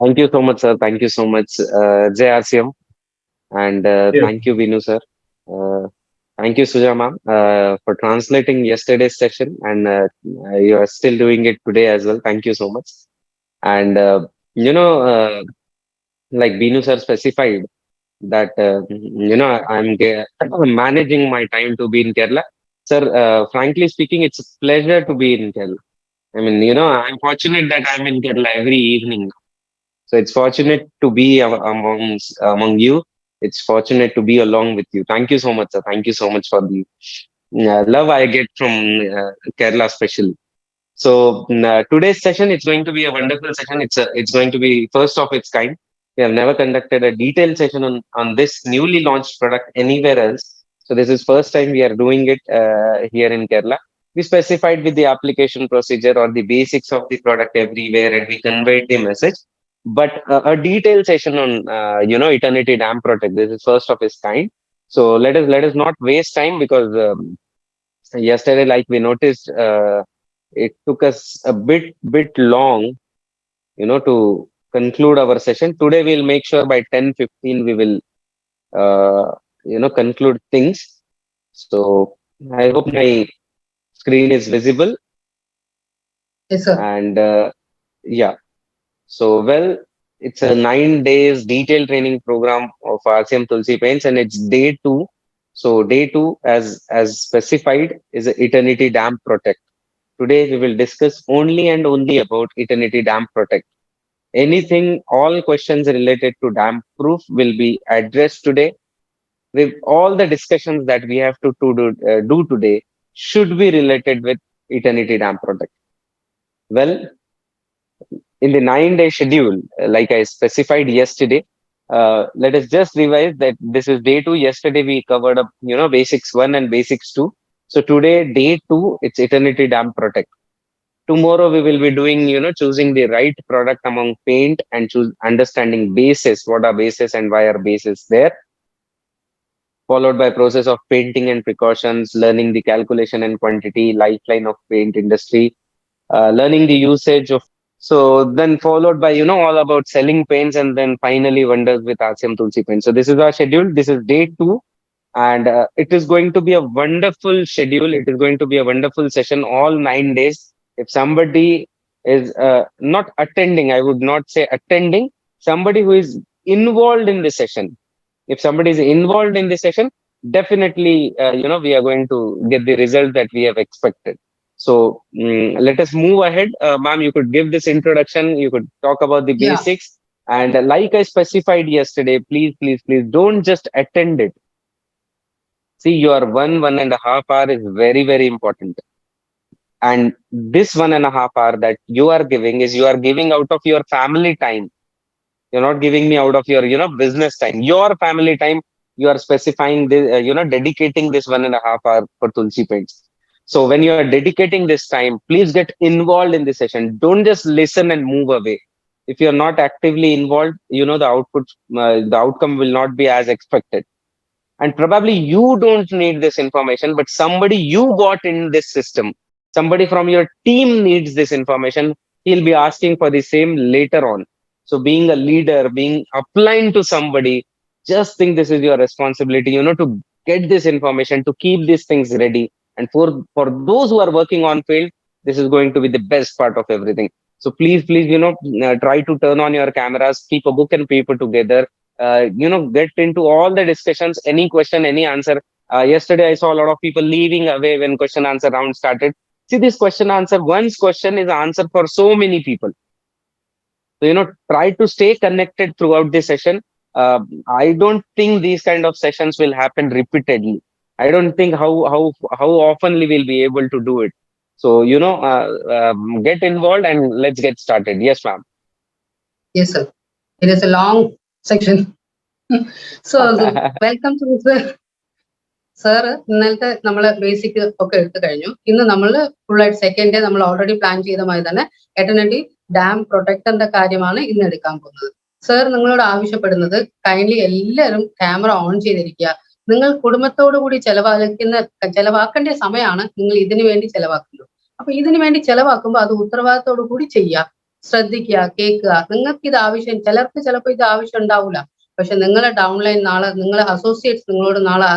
Thank you so much, sir. Thank you so much, JRCM. And Yes. thank you, Vinu, sir. Uh, Thank you, Suja ma'am, for translating yesterday's session. And you are still doing it today as well. Thank you so much. And, you know, like Vinu, sir specified that, managing my time to be in Kerala. Sir, frankly speaking, it's a pleasure to be in Kerala. I mean, I'm fortunate that I'm in Kerala every evening. So it's fortunate to be among you. It's fortunate to be along with you. Thank you so much, sir. Thank you so much for the love I get from Kerala, especially. So today's session, it's going to be a wonderful session. It's going to be first of its kind. We have never conducted a detailed session on this newly launched product anywhere else. So this is first time we are doing it here in Kerala. We specified with the application procedure or the basics of the product everywhere, and we conveyed the message. But a detailed session on Eternity Dam Protect. This is first of its kind. So let us not waste time because yesterday, like we noticed. It took us a bit long, to conclude our session. Today we'll make sure by 10:15 we will conclude things. So I hope my screen is visible. Yes, sir. And yeah, so well, it's a 9 days detailed training program of RCM Tulsi Paints, and it's day two. So day two, as specified, is Eternity Dam Protect. Today we will discuss only and only about Eternity Dam Protect. Anything, all questions related to dam proof will be addressed today. With all the discussions that we have do today should be related with Eternity Dam Protect. Well, in the 9 day schedule, like I specified yesterday, let us just revise that this is day two. Yesterday we covered up, basics one and basics two. So today, day two, it's Eternity Dam Protect. Tomorrow we will be doing, choosing the right product among paint and choose understanding bases. What are bases and why are bases there? Followed by process of painting and precautions, learning the calculation and quantity, lifeline of paint industry, learning the usage of. So then followed by, all about selling paints, and then finally wonders with RCM Tulsi paint. So this is our schedule. This is day two. And it is going to be a wonderful schedule. It is going to be a wonderful session all 9 days. If somebody is not attending, I would not say attending, somebody who is involved in the session. If somebody is involved in the session, definitely, we are going to get the result that we have expected. So let us move ahead. Ma'am, you could give this introduction. You could talk about the Yeah. basics. And like I specified yesterday, please, please, please don't just attend it. See, your 1.5 hour is very, very important. And this 1.5 hour that you are giving is you are giving out of your family time. You're not giving me out of your, business time. Your family time, you are specifying this, dedicating this 1.5 hour for Tulsi Paints. So when you are dedicating this time, please get involved in the session. Don't just listen and move away. If you're not actively involved, the outcome will not be as expected. And probably you don't need this information, but somebody you got in this system, somebody from your team needs this information. He'll be asking for the same later on. So being a leader, being applying to somebody, just think this is your responsibility, to get this information, to keep these things ready. And for those who are working on field, this is going to be the best part of everything. So please, try to turn on your cameras, keep a book and paper together, get into all the discussions, any question, any answer. Yesterday, I saw a lot of people leaving away when question answer round started. See, this question answer, one's question is answer for so many people. So, try to stay connected throughout the session. I don't think these kind of sessions will happen repeatedly. I don't think how often we will be able to do it. So, get involved and let's get started. Yes, ma'am. Yes, sir. It is a long section. So, welcome to this. Sir, ഇന്നലത്തെ നമ്മൾ basic ഒക്കെ എടുത്തു കഴിഞ്ഞു. ഇന്ന് നമ്മൾ ഫുള്ളായിട്ട് second day നമ്മൾ already plan ചെയ്ത മാതിരി തന്നെ എറ്റർണിറ്റി ഡാം പ്രൊട്ടക്ടറിന്റെ കാര്യമാണ് ഇന്ന് എടുക്കാൻ പോകുന്നത്. സർ നിങ്ങളോട് ആവശ്യപ്പെടുന്നത് കൈൻഡ്ലി എല്ലാവരും ക്യാമറ ഓൺ ചെയ്തിരിക്കുക. നിങ്ങൾ കുടുംബത്തോടു കൂടി ചെലവാക്കേണ്ട സമയമാണ് നിങ്ങൾ ഇതിനു വേണ്ടി ചെലവാക്കുന്നത്. അപ്പൊ ഇതിനു വേണ്ടി ചെലവാക്കുമ്പോൾ അത് ഉത്തരവാദിത്തോടു കൂടി ചെയ്യുക. ശ്രദ്ധിക്കുക, കേൾക്കുക. നിങ്ങൾക്ക് ഇത് ആവശ്യം, ചിലർക്ക് ചിലപ്പോൾ ഇത് ആവശ്യം ഉണ്ടാവില്ല. പക്ഷെ നിങ്ങളെ ഡൗൺലൈൻ നാളെ നിങ്ങളെ അസോസിയേറ്റ്സ് നിങ്ങളോട് നാളെ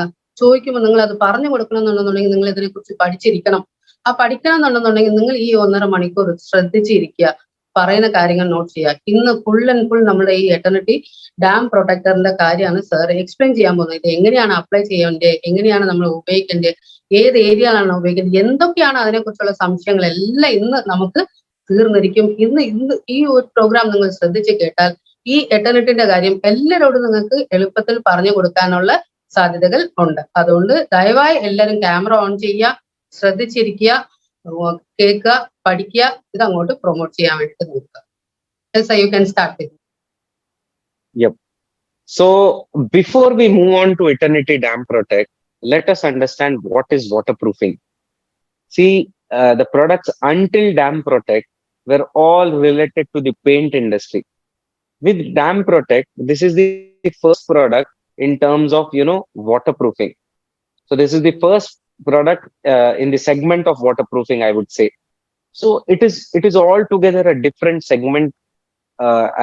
ചോദിക്കുമ്പോൾ നിങ്ങൾ അത് പറഞ്ഞു കൊടുക്കണം എന്നുണ്ടെന്നുണ്ടെങ്കിൽ നിങ്ങൾ ഇതിനെക്കുറിച്ച് പഠിച്ചിരിക്കണം. ആ പഠിക്കണം എന്നുണ്ടെന്നുണ്ടെങ്കിൽ നിങ്ങൾ ഈ 1.5 മണിക്കൂർ ശ്രദ്ധിച്ചിരിക്കുക, പറയുന്ന കാര്യങ്ങൾ നോട്ട് ചെയ്യുക. ഇന്ന് ഫുൾ ആൻഡ് ഫുൾ നമ്മുടെ ഈ എറ്റർണിറ്റി ഡാം പ്രൊട്ടക്ടറിന്റെ കാര്യമാണ് സാർ എക്സ്പ്ലെയിൻ ചെയ്യാൻ പോകുന്നത്. ഇത് എങ്ങനെയാണ് അപ്ലൈ ചെയ്യേണ്ടത്, എങ്ങനെയാണ് നമ്മൾ ഉപയോഗിക്കേണ്ടത്, ഏത് ഏരിയയിലാണ് ഉപയോഗിക്കേണ്ടത്, എന്തൊക്കെയാണ് അതിനെക്കുറിച്ചുള്ള സംശയങ്ങളെല്ലാം ഇന്ന് നമുക്ക് തീർന്നിരിക്കും. ഇന്ന് ഈ ഒരു പ്രോഗ്രാം നിങ്ങൾ ശ്രദ്ധിച്ച് കേട്ടാൽ ഈ എറ്റർണിറ്റിന്റെ കാര്യം എല്ലാവരോടും നിങ്ങൾക്ക് എളുപ്പത്തിൽ പറഞ്ഞു കൊടുക്കാനുള്ള സാധ്യതകൾ ഉണ്ട്. അതുകൊണ്ട് ദയവായി എല്ലാവരും ക്യാമറ ഓൺ ചെയ്യുക, ശ്രദ്ധിച്ചിരിക്കുക, കേൾക്കുക, പഠിക്കുക, ഇത് അങ്ങോട്ട് പ്രൊമോട്ട് ചെയ്യാൻ വേണ്ടിയിട്ട് നോക്കുക. Yes, you can start with. Yep. So before we move on to Eternity Dam Protect, let us understand what is waterproofing. See, the products until Dam Protect were all related to the paint industry. With Dam Protect, this is the first product in terms of, waterproofing. So this is the first product in the segment of waterproofing, I would say. So it is altogether a different segment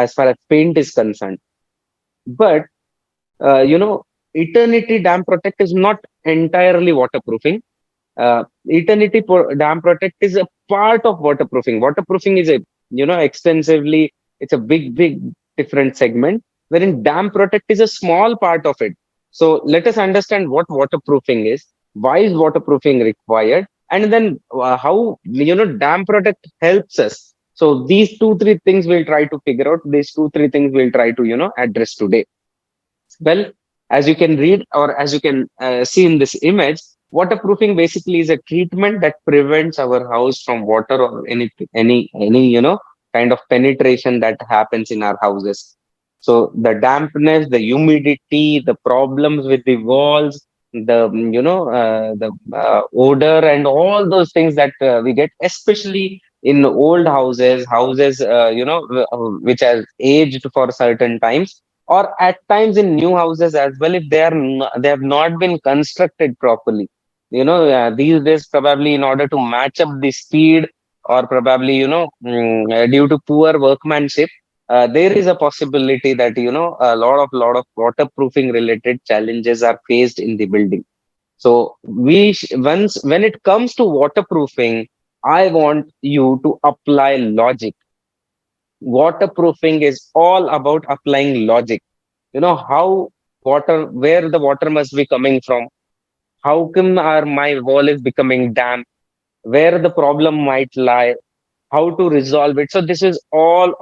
as far as paint is concerned. But Eternity Dam Protect is not entirely waterproofing. Dam Protect is a part of waterproofing. Waterproofing is extensively, it's a big different segment, wherein Dam Protect is a small part of it. So let us understand what waterproofing is, why is waterproofing required, and then how Dam Protect helps us. So these 2-3 things we'll try to figure out. These 2-3 things we'll try to address today. Well, as you can read, or as you can see in this image, waterproofing basically is a treatment that prevents our house from water or any kind of penetration that happens in our houses. So the dampness, the humidity, the problems with the walls, the odor, and all those things that we get, especially in old houses which are aged for certain times, or at times in new houses as well, if they have not been constructed properly. These days, probably in order to match up the speed, or probably due to poor workmanship, there is a possibility that a lot of waterproofing related challenges are faced in the building. So once when it comes to waterproofing, I want you to apply logic. Waterproofing is all about applying logic. How where the water must be coming from. How come my wall is becoming damp? Where the problem might lie? How to resolve it? So this is all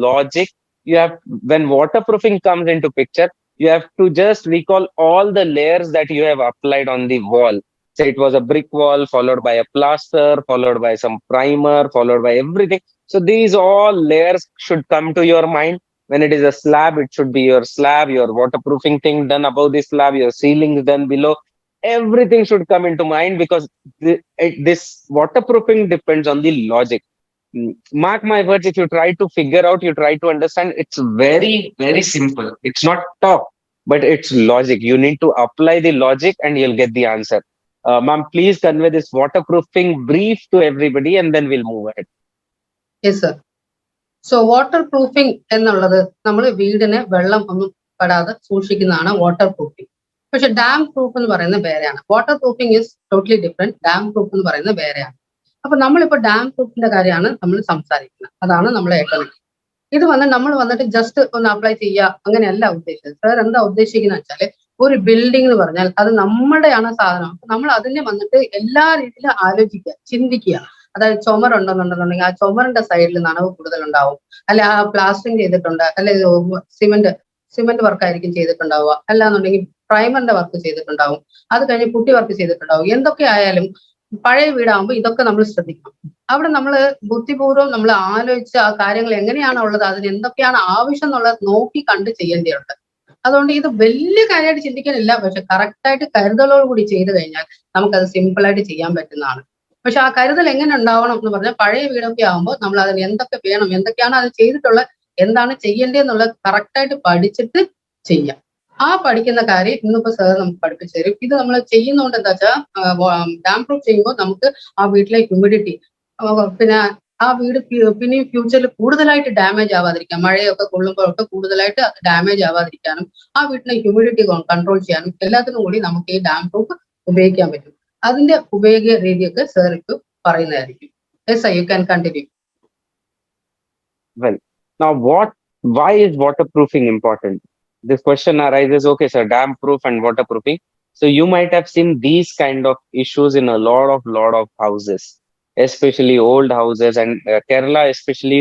logic. You have, when waterproofing comes into picture, you have to just recall all the layers that you have applied on the wall. Say it was a brick wall, followed by a plaster, followed by some primer, followed by everything. So these all layers should come to your mind. When it is a slab, it should be your slab, your waterproofing thing done above the slab, your ceilings done below. Everything should come into mind, because this waterproofing depends on the logic. Mark my words, if you try to figure out, you try to understand, it's very, very simple. It's not tough, but it's logic. You need to apply the logic and you'll get the answer. Ma'am, please convey this waterproofing brief to everybody, and then we'll move ahead. Yes, sir. So waterproofing എന്നുള്ളത് നമ്മൾ വീടിനെ വെള്ളം ഒന്നും പെടാതെ സൂക്ഷിക്കുന്നതാണ് waterproofing. പക്ഷെ dam proof എന്ന് പറയുന്നത് വേറെയാണ്. Waterproofing is totally different. Dam proof എന്ന് പറയുന്നത് വേറെയാണ്. അപ്പൊ നമ്മളിപ്പോ ഡാം പ്രൂഫിന്റെ കാര്യമാണ് നമ്മൾ സംസാരിക്കുന്നത്. അതാണ് നമ്മളെ എക്കണോമി. ഇത് നമ്മൾ വന്നിട്ട് ജസ്റ്റ് ഒന്ന് അപ്ലൈ ചെയ്യുക അങ്ങനെയല്ല ഉദ്ദേശിച്ചത്. സാർ എന്താ ഉദ്ദേശിക്കുന്നത് വെച്ചാല്, ഒരു ബിൽഡിംഗ് എന്ന് പറഞ്ഞാൽ അത് നമ്മുടെയാണ് സാധനം. നമ്മൾ അതിനെ വന്നിട്ട് എല്ലാ രീതിയിലും ആലോചിക്കുക, ചിന്തിക്കുക. അതായത് ചുമരുണ്ടെന്നുണ്ടെന്നുണ്ടെങ്കിൽ ആ ചുമറിന്റെ സൈഡിൽ നനവ് കൂടുതലുണ്ടാവും, അല്ലെ ആ പ്ലാസ്റ്ററിങ് ചെയ്തിട്ടുണ്ട്, അല്ലെ സിമെന്റ് വർക്കായിരിക്കും ചെയ്തിട്ടുണ്ടാവുക, അല്ലാന്നുണ്ടെങ്കിൽ പ്രൈമറിന്റെ വർക്ക് ചെയ്തിട്ടുണ്ടാവും, അത് കഴിഞ്ഞ് പുട്ടി വർക്ക് ചെയ്തിട്ടുണ്ടാവും. എന്തൊക്കെ ആയാലും പഴയ വീടാകുമ്പോൾ ഇതൊക്കെ നമ്മൾ ശ്രദ്ധിക്കണം. അവിടെ നമ്മൾ ബുദ്ധിപൂർവ്വം നമ്മൾ ആലോചിച്ച് ആ കാര്യങ്ങൾ എങ്ങനെയാണ് ഉള്ളത്, അതിന് എന്തൊക്കെയാണ് ആവശ്യം എന്നുള്ളത് നോക്കി കണ്ട് ചെയ്യേണ്ടതുണ്ട്. അതുകൊണ്ട് ഇത് വലിയ കാര്യമായിട്ട് ചിന്തിക്കാനില്ല, പക്ഷെ കറക്റ്റായിട്ട് കരുതലോട് കൂടി ചെയ്തു കഴിഞ്ഞാൽ നമുക്കത് സിമ്പിളായിട്ട് ചെയ്യാൻ പറ്റുന്നതാണ്. പക്ഷെ ആ കരുതൽ എങ്ങനെ ഉണ്ടാവണം എന്ന് പറഞ്ഞാൽ, പഴയ വീടൊക്കെ ആകുമ്പോൾ നമ്മൾ അതിന് എന്തൊക്കെ വേണം, എന്തൊക്കെയാണ് അത് ചെയ്തിട്ടുള്ളത്, എന്താണ് ചെയ്യേണ്ടതെന്നുള്ളത് കറക്റ്റായിട്ട് പഠിച്ചിട്ട് ചെയ്യാം. ആ പഠിക്കുന്ന കാര്യം ഇന്നിപ്പോ സാർ നമുക്ക് പഠിപ്പിച്ചു തരും. ഇത് നമ്മൾ ചെയ്യുന്നതുകൊണ്ട് എന്താ വെച്ചാൽ, ഡാം പ്രൂഫ് ചെയ്യുമ്പോൾ നമുക്ക് ആ വീട്ടിലെ ഹ്യൂമിഡിറ്റി, പിന്നെ ആ വീട് പിന്നെയും ഫ്യൂച്ചറിൽ കൂടുതലായിട്ട് ഡാമേജ് ആവാതിരിക്കാൻ, മഴയൊക്കെ കൊള്ളുമ്പോഴൊക്കെ കൂടുതലായിട്ട് അത് ഡാമേജ് ആവാതിരിക്കാനും ആ വീട്ടിലെ ഹ്യൂമിഡിറ്റി കൺട്രോൾ ചെയ്യാനും എല്ലാത്തിനും കൂടി നമുക്ക് ഈ ഡാം പ്രൂഫ് ഉപയോഗിക്കാൻ പറ്റും. അതിന്റെ ഉപയോഗ രീതിയൊക്കെ സാർ ഇപ്പൊ പറയുന്നതായിരിക്കും. Yes sir, U can continue. Well, now why is waterproofing important? This question arises, okay, sir, dam proof and waterproofing. So you might have seen these kind of issues in a lot of houses, especially old houses and Kerala, especially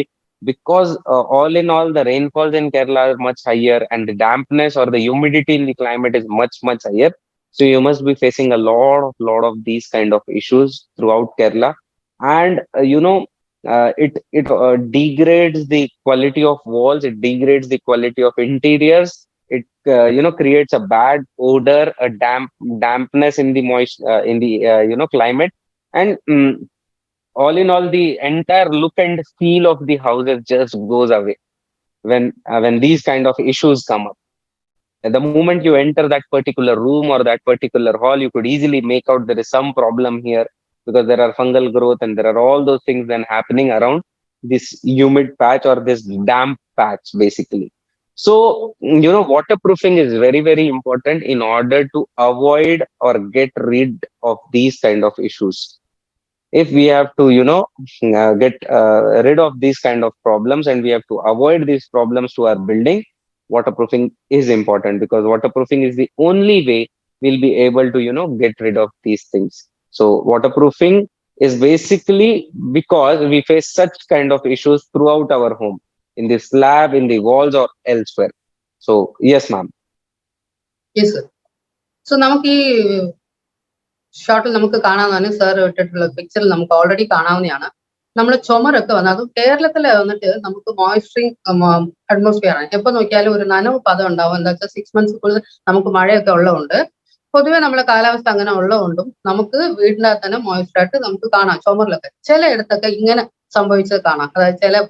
because all in all, the rainfalls in Kerala are much higher and the dampness or the humidity in the climate is much higher. So you must be facing a lot of these kind of issues throughout Kerala. And it degrades the quality of walls, it degrades the quality of interiors, it creates a bad odor, a dampness in the moist in the climate. And all in all, the entire look and feel of the houses just goes away when these kind of issues come up. At the moment you enter that particular room or that particular hall, you could easily make out there is some problem here, because there are fungal growth and there are all those things then happening around this humid patch or this damp patch, basically. So, waterproofing is very important in order to avoid or get rid of these kind of issues. If we have to get rid of these kind of problems and we have to avoid these problems to our building, waterproofing is important, because waterproofing is the only way we'll be able to get rid of these things. So waterproofing is basically because we face such kind of issues throughout our home, in the slab, in the walls, or elsewhere. So yes, ma'am. Yes sir. So നമുക്ക് ഈ ഷോട്ടിൽ നമുക്ക് കാണാവുന്നതാണ്, sir ഇട്ടിട്ടുള്ള പിക്ചറിൽ നമുക്ക് already കാണാവുന്നതാണ്. നമ്മൾ ചുമരൊക്കെ വന്ന്, അത് കേരളത്തിൽ വന്നിട്ട് നമുക്ക് മോയ്സ്ചറിങ് അറ്റ്മോസ്ഫിയർ ആണ്. എപ്പോൾ നോക്കിയാലും ഒരു നനവ് പദം ഉണ്ടാവും. എന്താ വെച്ചാൽ 6 months കൂടുതൽ നമുക്ക് മഴയൊക്കെ ഉള്ളതുകൊണ്ട്, പൊതുവെ നമ്മളെ കാലാവസ്ഥ അങ്ങനെ ഉള്ളതുകൊണ്ടും നമുക്ക് വീടിനകത്ത് തന്നെ മോയ്സ്ചറായിട്ട് നമുക്ക് കാണാം. ചുമരിലൊക്കെ ചിലയിടത്തൊക്കെ ഇങ്ങനെ സംഭവിച്ചത് കാണാം. അതായത്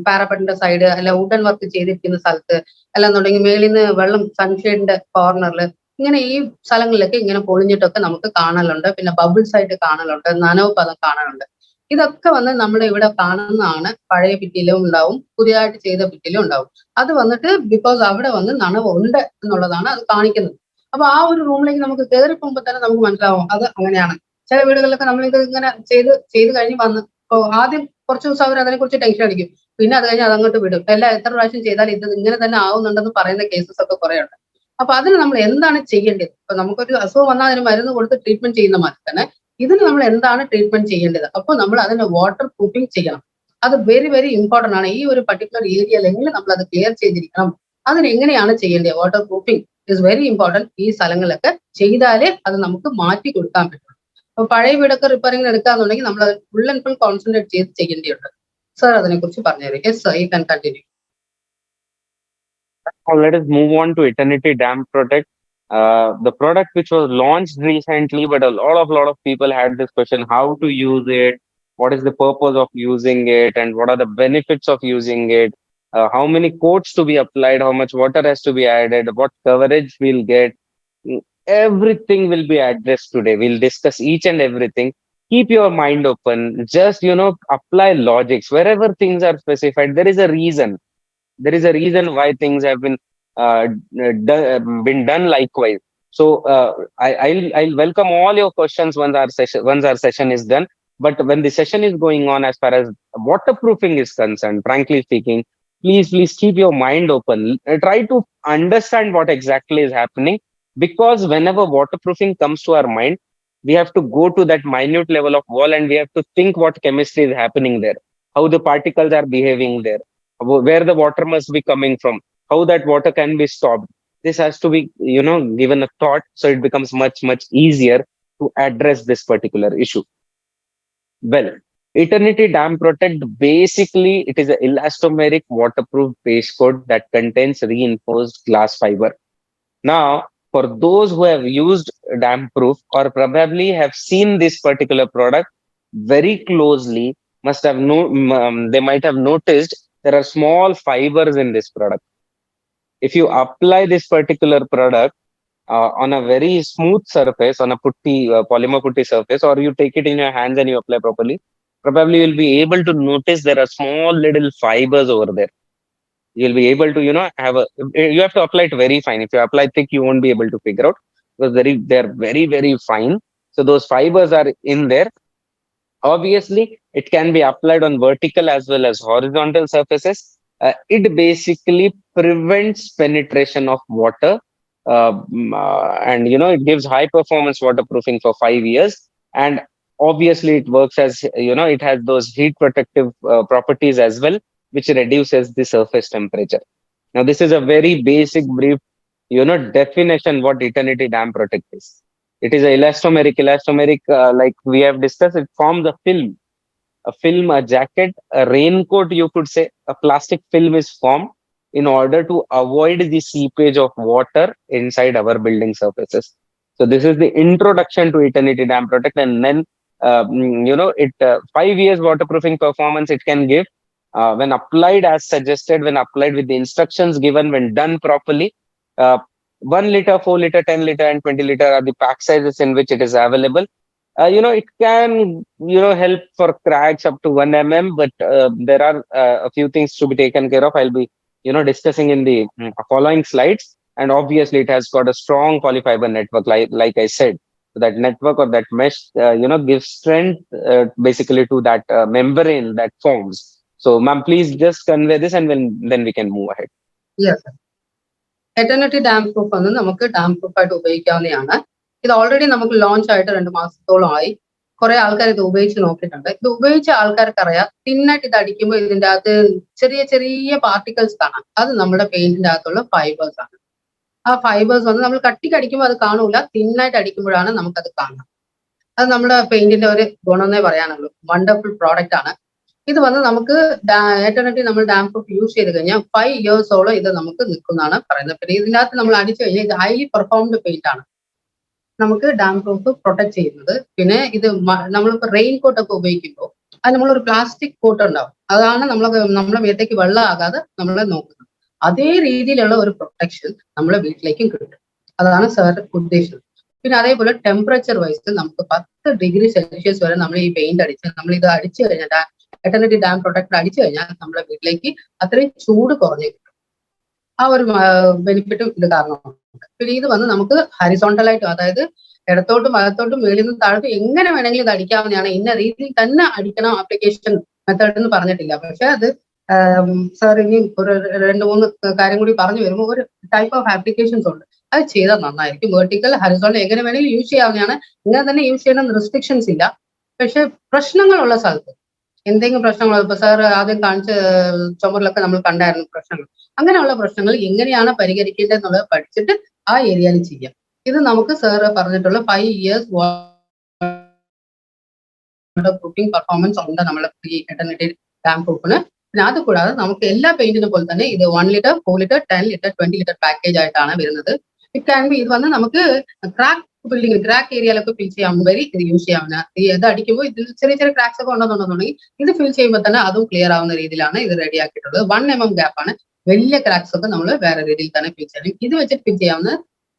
പാരപ്പറ്റിന്റെ സൈഡ് അല്ല വുഡൻ വർക്ക് ചെയ്തിരിക്കുന്ന സ്ഥലത്ത്, അല്ലെന്നുണ്ടെങ്കിൽ മേളിൽ നിന്ന് വെള്ളം സൺഷെയ്ഡിന്റെ കോർണറിൽ, ഇങ്ങനെ ഈ സ്ഥലങ്ങളിലൊക്കെ ഇങ്ങനെ പൊളിഞ്ഞിട്ടൊക്കെ നമുക്ക് കാണലുണ്ട്. പിന്നെ ബബിൾസ് ആയിട്ട് കാണലുണ്ട്, നനവ് പദം കാണലുണ്ട്. ഇതൊക്കെ വന്ന് നമ്മുടെ ഇവിടെ കാണുന്നതാണ്. പഴയ ഭിത്തിയിലും ഉണ്ടാവും, പുതിയതായിട്ട് ചെയ്ത ഭിത്തിയിലും ഉണ്ടാവും. അത് വന്നിട്ട് ബിക്കോസ് അവിടെ വന്ന് നനവ് ഉണ്ട് എന്നുള്ളതാണ് അത് കാണിക്കുന്നത്. അപ്പൊ ആ ഒരു റൂമിലേക്ക് നമുക്ക് കയറി പോകുമ്പോൾ തന്നെ നമുക്ക് മനസ്സിലാവും അത് അങ്ങനെയാണ്. ചില വീടുകളിലൊക്കെ നമ്മളിത് ഇങ്ങനെ ചെയ്ത് കഴിഞ്ഞ് വന്ന് ആദ്യം കുറച്ച് ദിവസം അവർ അതിനെക്കുറിച്ച് ടെൻഷൻ അടിക്കും. പിന്നെ അത് കഴിഞ്ഞ് അതങ്ങോട്ട് വിടും. എല്ലാം എത്ര പ്രാവശ്യം ചെയ്താൽ ഇത് ഇങ്ങനെ തന്നെ ആവുന്നുണ്ടെന്ന് പറയുന്ന കേസസ് ഒക്കെ കുറെ ഉണ്ട്. അപ്പൊ അതിന് നമ്മൾ എന്താണ് ചെയ്യേണ്ടത്? ഇപ്പൊ നമുക്കൊരു അസുഖം വന്നാൽ അതിന് മരുന്ന് കൊടുത്ത് ട്രീറ്റ്മെന്റ് ചെയ്യുന്ന മാതിരി തന്നെ ഇതിന് നമ്മൾ എന്താണ് ട്രീറ്റ്മെന്റ് ചെയ്യേണ്ടത്? അപ്പോൾ നമ്മൾ അതിന് വാട്ടർ പ്രൂഫിങ് ചെയ്യണം. അത് വെരി ഇമ്പോർട്ടന്റ് ആണ്. ഈ ഒരു പർട്ടിക്കുലർ ഏരിയയിലെങ്കിലും നമ്മൾ അത് ക്ലിയർ ചെയ്തിരിക്കണം. അതിന് എങ്ങനെയാണ് ചെയ്യേണ്ടത്? Water proofing is very important. ഈ സ്ഥലങ്ങളിലൊക്കെ ചെയ്താലേ അത് നമുക്ക് മാറ്റി കൊടുക്കാൻ പറ്റും. അപ്പൊ പഴയ വീടൊക്കെ റിപ്പയറിംഗ് എടുക്കാന്നുണ്ടെങ്കിൽ നമ്മൾ അത് ഫുൾ ആൻഡ് ഫുൾ കോൺസെൻട്രേറ്റ് ചെയ്ത് ചെയ്യേണ്ടിയുണ്ട്. സാർ അതിനെക്കുറിച്ച് പറഞ്ഞുതരും. Yes sir, U can continue. Now let us move on to Eternity Dam Protect, the product which was launched recently, but a lot of people had this question: how to use it, what is the purpose of using it, and what are the benefits of using it, how many coats to be applied, how much water has to be added, what coverage we'll get. Everything will be addressed today. We'll discuss each and everything. Keep your mind open. Just apply logics wherever things are specified. There is a reason why things have been done likewise. So I'll welcome all your questions once our session is done. But when the session is going on, as far as waterproofing is concerned, frankly speaking, please keep your mind open. Try to understand what exactly is happening, because whenever waterproofing comes to our mind, we have to go to that minute level of wall and we have to think what chemistry is happening there, how the particles are behaving there, where the water must be coming from, how that water can be stopped. This has to be, given a thought, so it becomes much easier to address this particular issue. Well, Eternity Dam Protect, basically, it is an elastomeric waterproof base coat that contains reinforced glass fiber. Now, for those who have used Dam Proof or probably have seen this particular product very closely, they might have noticed there are small fibers in this product. If you apply this particular product on a very smooth surface, on a polymer putty surface, or you take it in your hands and you apply properly, probably you'll be able to notice there are small little fibers over there. You'll be able to, have you have to apply it very fine. If you apply thick, you won't be able to figure out, because they're very, very fine. So those fibers are in there. Obviously, it can be applied on vertical as well as horizontal surfaces. It basically prevents penetration of water, and it gives high performance waterproofing for 5 years. And obviously, it works as it has those heat protective properties as well, which reduces the surface temperature. Now, this is a very basic, brief, definition what Eternity Dam Protect is. It is a elastomeric. Elastomeric, like we have discussed, it forms a film, a jacket, a raincoat, you could say. A plastic film is formed in order to avoid the seepage of water inside our building surfaces. So this is the introduction to Eternity Dam Protect, and then it 5 years waterproofing performance it can give when applied as suggested, when applied with the instructions given, when done properly. Uh, 1 liter, 4 liter, 10 liter, and 20 liter are the pack sizes in which it is available. It can, help for cracks up to 1 mm, but there are a few things to be taken care of. I'll be, discussing in the following slides. And obviously, it has got a strong polyfiber network, like I said. So that network or that mesh, gives strength basically to that membrane that forms. So, ma'am, please just convey this, and then we can move ahead. Yes, eternity dam proof വന്ന് നമുക്ക് dam പ്രൂഫായിട്ട് ഉപയോഗിക്കാവുന്നതാണ്. ഇത് already നമുക്ക് launch ആയിട്ട് 2 മാസത്തോളമായി. കുറെ ആൾക്കാർ ഇത് ഉപയോഗിച്ച് നോക്കിയിട്ടുണ്ട്. ഇത് ഉപയോഗിച്ച ആൾക്കാർക്കറിയാം, തിന്നായിട്ട് ഇത് അടിക്കുമ്പോൾ ഇതിന്റെ അകത്ത് ചെറിയ ചെറിയ പാർട്ടിക്കിൾസ് കാണാം. അത് നമ്മുടെ പെയിന്റിന്റെ അകത്തുള്ള ഫൈബേഴ്സ് ആണ്. ആ ഫൈബേഴ്സ് വന്ന് നമ്മൾ കട്ടിക്ക് അടിക്കുമ്പോൾ അത് കാണൂല, തിന്നായിട്ട് അടിക്കുമ്പോഴാണ് നമുക്കത് കാണുക. അത് നമ്മുടെ പെയിന്റിന്റെ ഒരു ഗുണമെന്നേ പറയാനുള്ളൂ. വണ്ടർഫുൾ പ്രോഡക്റ്റ് ആണ്. ഇത് വന്ന് നമുക്ക് എറ്റർണിറ്റി നമ്മൾ ഡാം പ്രൂഫ് യൂസ് ചെയ്ത് കഴിഞ്ഞാൽ 5 ഇയേഴ്സോളം ഇത് നമുക്ക് നിൽക്കുന്നതാണ് പറയുന്നത്. പിന്നെ ഇതിൻ്റെ അകത്ത് നമ്മൾ അടിച്ചു കഴിഞ്ഞാൽ ഇത് ഹൈലി പെർഫോംഡ് പെയിന്റ് ആണ് നമുക്ക് ഡാം പ്രൂഫ് പ്രൊട്ടക്ട് ചെയ്യുന്നത്. പിന്നെ ഇത് നമ്മളിപ്പോൾ റെയിൻ കോട്ട് ഒക്കെ ഉപയോഗിക്കുമ്പോൾ അത് നമ്മളൊരു പ്ലാസ്റ്റിക് കോട്ട് ഉണ്ടാവും. അതാണ് നമ്മളെ മേത്തേക്ക് വെള്ളമാകാതെ നമ്മളെ നോക്കുന്നത്. അതേ രീതിയിലുള്ള ഒരു പ്രൊട്ടക്ഷൻ നമ്മളെ വീട്ടിലേക്കും കിട്ടും. അതാണ് സാർ ഉദ്ദേശിച്ചത്. പിന്നെ അതേപോലെ ടെമ്പറേച്ചർ വൈസ് നമുക്ക് 10 ഡിഗ്രി സെൽഷ്യസ് വരെ നമ്മൾ ഈ പെയിന്റ് അടിച്ച് നമ്മൾ ഇത് അടിച്ചു കഴിഞ്ഞാൽ എറ്റർണിറ്റി ഡാം പ്രൊട്ടക്ടർ അടിച്ചു കഴിഞ്ഞാൽ നമ്മുടെ വീട്ടിലേക്ക് അത്രയും ചൂട് കുറഞ്ഞു കിട്ടും. ആ ഒരു ബെനിഫിറ്റും ഇത് കാരണമുണ്ട്. പിന്നെ ഇത് വന്ന് നമുക്ക് ഹരിസോണ്ടലായിട്ട്, അതായത് ഇടത്തോട്ടും വലത്തോട്ടും മേളിൽ നിന്ന് താഴോട്ടും എങ്ങനെ വേണമെങ്കിലും ഇത് അടിക്കാവുന്നതാണ്. ഇന്ന രീതിയിൽ തന്നെ അടിക്കണം ആപ്ലിക്കേഷൻ മെത്തേഡ് എന്ന് പറഞ്ഞിട്ടില്ല. പക്ഷെ അത് സാർ ഇനി ഒരു 2-3 കാര്യം കൂടി പറഞ്ഞു വരുമ്പോൾ ഒരു ടൈപ്പ് ഓഫ് ആപ്ലിക്കേഷൻസ് ഉണ്ട്. അത് ചെയ്താൽ നന്നായിരിക്കും. വെർട്ടിക്കൽ, ഹരിസോണ്ടൽ എങ്ങനെ വേണമെങ്കിലും യൂസ് ചെയ്യാവുന്നതാണ്. ഇങ്ങനെ തന്നെ യൂസ് ചെയ്യണം റെസ്ട്രിക്ഷൻസ് ഇല്ല. പക്ഷെ പ്രശ്നങ്ങളുള്ള സ്ഥലത്ത് എന്തെങ്കിലും പ്രശ്നങ്ങൾ, ഇപ്പൊ സാർ ആദ്യം കാണിച്ച ചുമരിലൊക്കെ നമ്മൾ കണ്ടായിരുന്നു പ്രശ്നങ്ങൾ. അങ്ങനെയുള്ള പ്രശ്നങ്ങൾ എങ്ങനെയാണ് പരിഹരിക്കേണ്ടതെന്നുള്ളത് പഠിച്ചിട്ട് ആ ഏരിയയിൽ ചെയ്യാം. ഇത് നമുക്ക് സാർ പറഞ്ഞിട്ടുള്ള 5 ഇയേഴ്സ് പ്രൂഫിംഗ് പെർഫോമൻസ് ഉണ്ട് നമ്മളെ ഈ എറ്റർണിറ്റി ഡാം പ്രൂഫിന്. പിന്നെ അത് കൂടാതെ നമുക്ക് എല്ലാ പെയിന്റിനെ പോലെ തന്നെ ഇത് 1 litre, 4 litre, 10 litre, 20 litre package ആയിട്ടാണ് വരുന്നത്. ഇറ്റ് ക്യാൻ ബി, ഇത് വന്ന് നമുക്ക് ക്രാക്ക് ബിൽഡിംഗ്, ക്രാക്ക് ഏരിയയിലൊക്കെ ഫിൽ ചെയ്യാവുന്ന വരെ ഇത് യൂസ് ചെയ്യാവുന്ന. ഇത് അടിക്കുമ്പോൾ ഇതിൽ ചെറിയ ചെറിയ ക്രാക്സ് ഒക്കെ ഉണ്ടെന്നുണ്ടെന്നുണ്ടെങ്കിൽ ഇത് ഫിൽ ചെയ്യുമ്പോൾ തന്നെ അതും ക്ലിയർ ആവുന്ന രീതിയിലാണ് ഇത് റെഡി ആക്കിയിട്ടുള്ളത്. 1 mm ഗ്യാപ്പ് ആണ്. വലിയ ക്രാക്സ് ഒക്കെ നമ്മൾ വേറെ രീതിയിൽ തന്നെ ഫിൽ ചെയ്യണം. ഇത് വെച്ച് ഫിൽ ചെയ്യാവുന്ന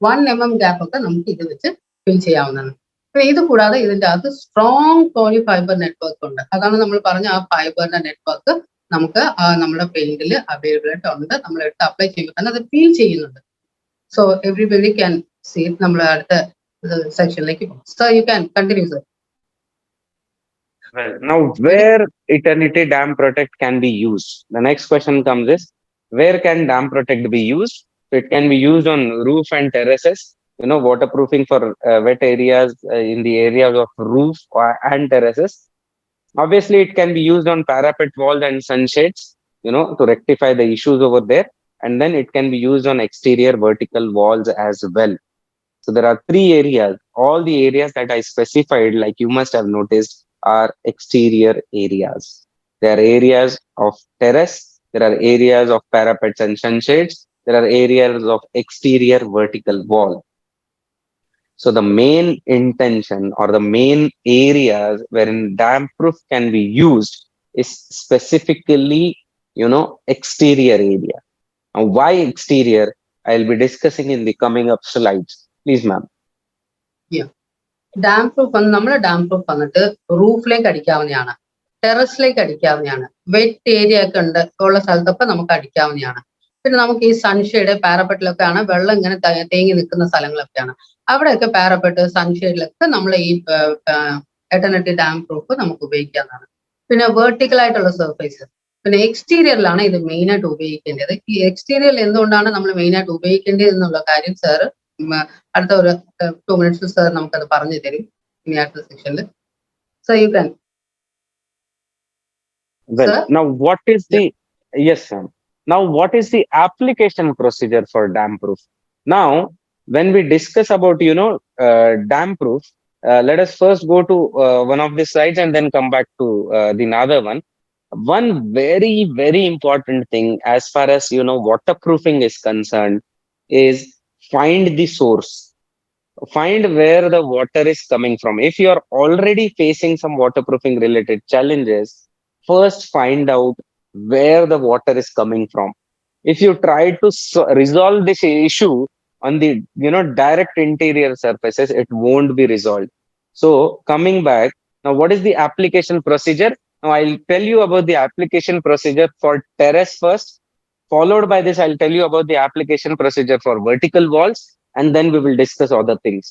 1 mm ഗ്യാപ്പ് ഒക്കെ നമുക്ക് ഇത് വെച്ച് ഫിൽ ചെയ്യാവുന്നതാണ്. അപ്പൊ ഇത് കൂടാതെ ഇതിന്റെ അകത്ത് സ്ട്രോങ് പോളിഫൈബർ നെറ്റ്വർക്ക് ഉണ്ട്. അതാണ് നമ്മൾ പറഞ്ഞ ആ ഫൈബറിന്റെ നെറ്റ്വർക്ക് നമുക്ക് നമ്മുടെ പെയിന്റിൽ അവൈലബിൾ ആയിട്ട് ഉണ്ട്. നമ്മൾ എടുത്ത് അപ്ലൈ ചെയ്യുമ്പോൾ തന്നെ അത് ഫീൽ ചെയ്യുന്നുണ്ട്. So everybody can see. നമ്മൾ അടുത്ത സെക്ഷനിലേക്ക് പോകും. So you can continue sir. Well, now where Eternity Dam Protect can be used? The next question comes is, where can Dam Protect be used? So it can be used on roof and terraces, waterproofing for wet areas in the areas of roof and terraces. Obviously, it can be used on parapet walls and sunshades, to rectify the issues over there. And then it can be used on exterior vertical walls as well. So there are 3 areas. All the areas that I specified, like you must have noticed, are exterior areas. There are areas of terrace, there are areas of parapets and sunshades, there are areas of exterior vertical wall. So the main intention or the main areas wherein damp proof can be used is specifically, exterior area. Now, why exterior? I'll be discussing in the coming up slides. Please, ma'am. Dam proof വന്ന് നമ്മുടെ dam proof വന്നിട്ട് റൂഫിലേക്ക് അടിക്കാവുന്നതാണ്. ടെറസിലേക്ക് അടിക്കാവുന്നതാണ്. Wet area ഒക്കെ ഉള്ള സ്ഥലത്തൊക്കെ നമുക്ക് അടിക്കാവുന്നതാണ്. പിന്നെ നമുക്ക് ഈ സൺഷെയ്ഡ് പാരപ്പറ്റിലൊക്കെയാണ് വെള്ളം ഇങ്ങനെ തേങ്ങി നിൽക്കുന്ന സ്ഥലങ്ങളൊക്കെയാണ്. അവിടെയൊക്കെ പാരപ്പറ്റ് സൺഷെയ്ഡിലൊക്കെ നമ്മൾ ഈ എട്ടർനിറ്റി ഡാം പ്രൂഫ് നമുക്ക് ഉപയോഗിക്കാവുന്നതാണ്. പിന്നെ വേർട്ടിക്കൽ ആയിട്ടുള്ള സർഫേസ്, പിന്നെ എക്സ്റ്റീരിയറിലാണ് ഇത് മെയിൻ ആയിട്ട് ഉപയോഗിക്കേണ്ടത്. ഈ എക്സ്റ്റീരിയറിൽ എന്തുകൊണ്ടാണ് നമ്മൾ മെയിൻ ആയിട്ട് ഉപയോഗിക്കേണ്ടത് എന്നുള്ള കാര്യം സാർ അടുത്ത ഒരു 2 minutes സാർ നമുക്കത് പറഞ്ഞു തരും ഇനി അടുത്ത സെക്ഷനിൽ. So you can. Well, Sir? now what is the yes, Sam. Now what is the application procedure for dam proof? Now, when we discuss about dam proof, let us first go to one of the slides and then come back to the another one. One very very important thing as far as waterproofing is concerned is find the source, find where the water is coming from. If you are already facing some waterproofing related challenges, first find out where the water is coming from. If you try to resolve this issue on the direct interior surfaces, it won't be resolved. So coming back, now what is the application procedure? Now I'll tell you about the application procedure for terrace first. Followed by this, I'll tell you about the application procedure for vertical walls, and then we will discuss other things.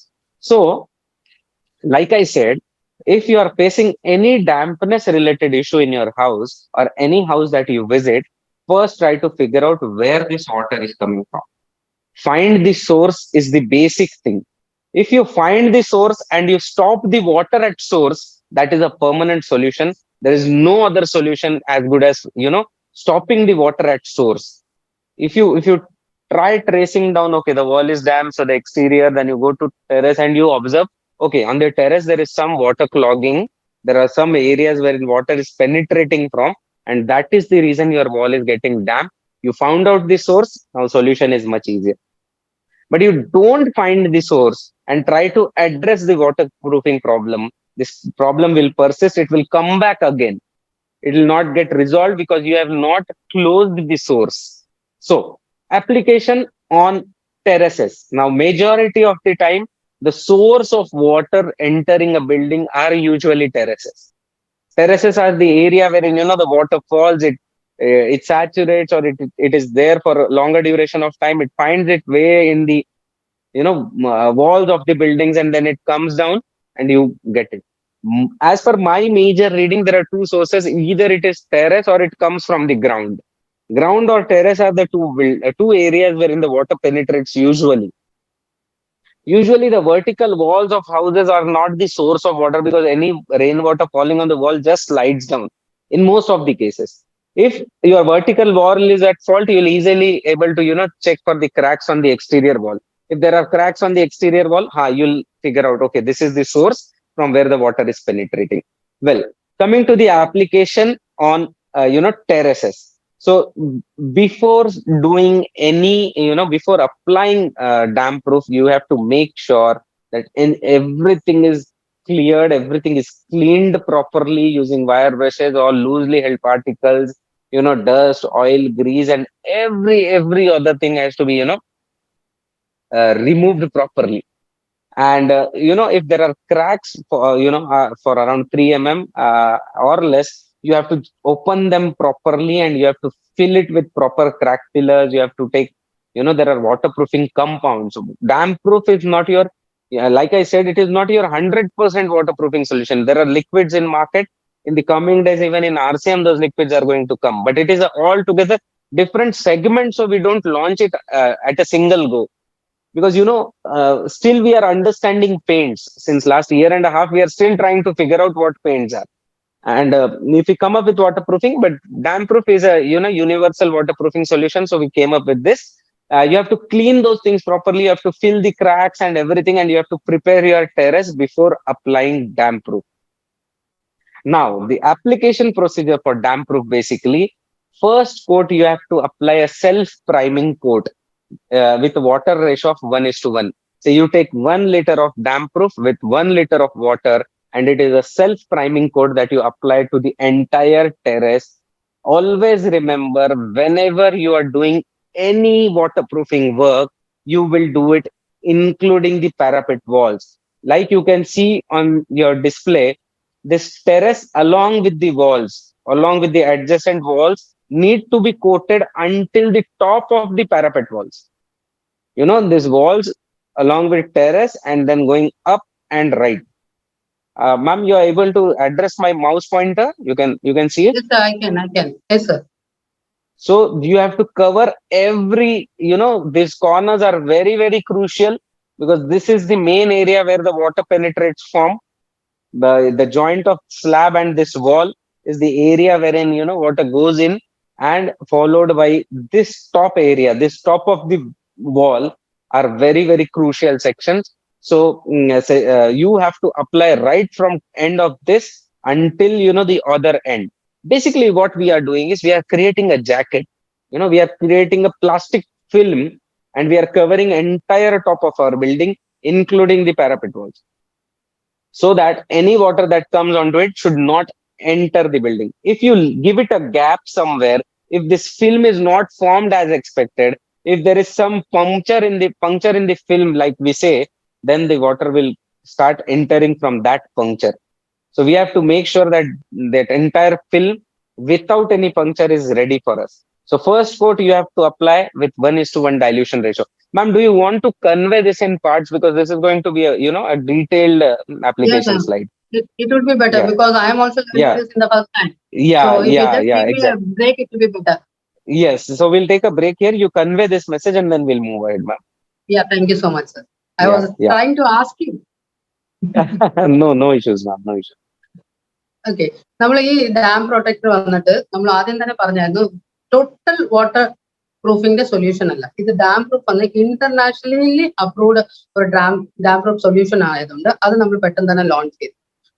So, like I said, if you are facing any dampness related issue in your house or any house that you visit, first try to figure out where this water is coming from. Find the source is the basic thing. If you find the source and you stop the water at source, that is a permanent solution. There is no other solution as good as stopping the water at source. If you try tracing down, okay, the wall is damp, so the exterior, then you go to terrace and you observe, okay, on the terrace there is some water clogging, there are some areas where water is penetrating from, and that is the reason your wall is getting damp. You found out the source, now solution is much easier. But you don't find the source and try to address the waterproofing problem, this problem will persist, it will come back again. It will not get resolved because you have not closed the source. So, application on terraces. Now, majority of the time, the source of water entering a building are usually terraces. Terraces are the area where the water falls, it saturates, or it is there for a longer duration of time. It finds its way in the walls of the buildings, and then it comes down and you get it. As per my major reading, there are two sources: either it is terrace or it comes from the ground. Ground or terrace are the two areas wherein the water penetrates usually. Usually the vertical walls of houses are not the source of water, because any rainwater falling on the wall just slides down in most of the cases. If your vertical wall is at fault, you'll easily able to check for the cracks on the exterior wall. If there are cracks on the exterior wall, you'll figure out, okay, this is the source from where the water is penetrating. Well, coming to the application on terraces. So before doing any, before applying dam proof, you have to make sure that everything is cleared, everything is cleaned properly using wire brushes or loosely held particles, dust, oil, grease, and every other thing has to be, removed properly. And if there are cracks for for around 3 mm or less, you have to open them properly and you have to fill it with proper crack fillers. You have to take, there are waterproofing compounds. So damp proof is not your, like I said, it is not your 100% waterproofing solution. There are liquids in market. In the coming days, even in RCM, those liquids are going to come, but it is altogether different segment, so we don't launch it at a single go. Because still we are understanding paints. Since last year and a half, we are still trying to figure out what paints are. And if we come up with waterproofing, but damp proof is a universal waterproofing solution, so we came up with this. You have to clean those things properly, you have to fill the cracks and everything, and you have to prepare your terrace before applying damp proof. Now, the application procedure for damp proof, basically, first coat you have to apply a self priming coat with water ratio of 1:1. So you take 1 liter of damp proof with 1 liter of water, and it is a self priming coat that you apply to the entire terrace. Always remember, whenever you are doing any waterproofing work, you will do it including the parapet walls. Like you can see on your display, this terrace along with the walls, along with the adjacent walls, need to be coated until the top of the parapet walls. These walls along with terrace and then going up and right. Ma'am, you are able to address my mouse pointer. You can see it. Yes, sir, I can. Yes, sir. So you have to cover every, these corners are very, very crucial because this is the main area where the water penetrates from. The joint of slab and this wall is the area wherein, water goes in, and followed by this top area, this top of the wall are very, very crucial sections. So you have to apply right from end of this until, the other end. Basically, what we are doing is we are creating a jacket. We are creating a plastic film, and we are covering entire top of our building, including the parapet walls, so that any water that comes onto it should not enter the building. If you give it a gap somewhere, if this film is not formed as expected, if there is some puncture in the film, like we say, then the water will start entering from that puncture. So we have to make sure that that entire film without any puncture is ready for us. So first coat you have to apply with 1:1 dilution ratio. Ma'am, do you want to convey this in parts, because this is going to be a detailed Yes, sir. application slide? It would be better Yeah, because I am also learning yeah, this in the first time. yeah, So if you yeah, just yeah, give me a exactly. break, it will be better. Yes. So we'll take a break here. You convey this message and then we'll move ahead, ma'am. Yeah, thank you so much, sir. I Yeah, was yeah. trying to ask you. No, no issues, ma'am. No issues. Okay, നമ്മൾ ഈ dam protector വന്നിട്ട് നമ്മൾ ആദ്യം തന്നെ പറഞ്ഞായിരുന്നു total water പ്രൂഫിന്റെ solution അല്ല ഇത്. Dam proof വന്ന് ഇന്റർനാഷണലി അപ്രൂവ്ഡ് ഒരു ഡാം പ്രൂഫ് സൊല്യൂഷൻ ആയതുകൊണ്ട് അത് നമ്മൾ പെട്ടെന്ന് തന്നെ ലോഞ്ച് ചെയ്തു.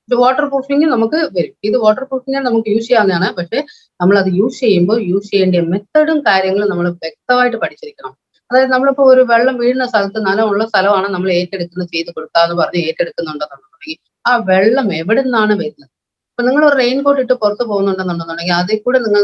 ഇത് വാട്ടർ പ്രൂഫിങ് നമുക്ക് വരും. ഇത് വാട്ടർ പ്രൂഫിങ് നമുക്ക് യൂസ് ചെയ്യാവുന്നതാണ്. പക്ഷെ നമ്മൾ അത് യൂസ് ചെയ്യുമ്പോൾ യൂസ് ചെയ്യേണ്ട മെത്തഡും കാര്യങ്ങളും നമ്മൾ വ്യക്തമായിട്ട് പഠിച്ചിരിക്കണം. അതായത് നമ്മളിപ്പോ ഒരു വെള്ളം വീഴുന്ന സ്ഥലത്ത് നനവുള്ള സ്ഥലമാണ് നമ്മൾ ഏറ്റെടുക്കുന്നത്, ചെയ്ത് കൊടുക്കാന്ന് പറഞ്ഞ് ഏറ്റെടുക്കുന്നുണ്ടെന്നുണ്ടെങ്കിൽ ആ വെള്ളം എവിടെ നിന്നാണ് വരുന്നത്? അപ്പൊ നിങ്ങൾ ഒരു റെയിൻ കോട്ട് ഇട്ട് പുറത്ത് പോകുന്നുണ്ടെന്നുണ്ടെന്നുണ്ടെങ്കിൽ അതിൽ കൂടെ നിങ്ങൾ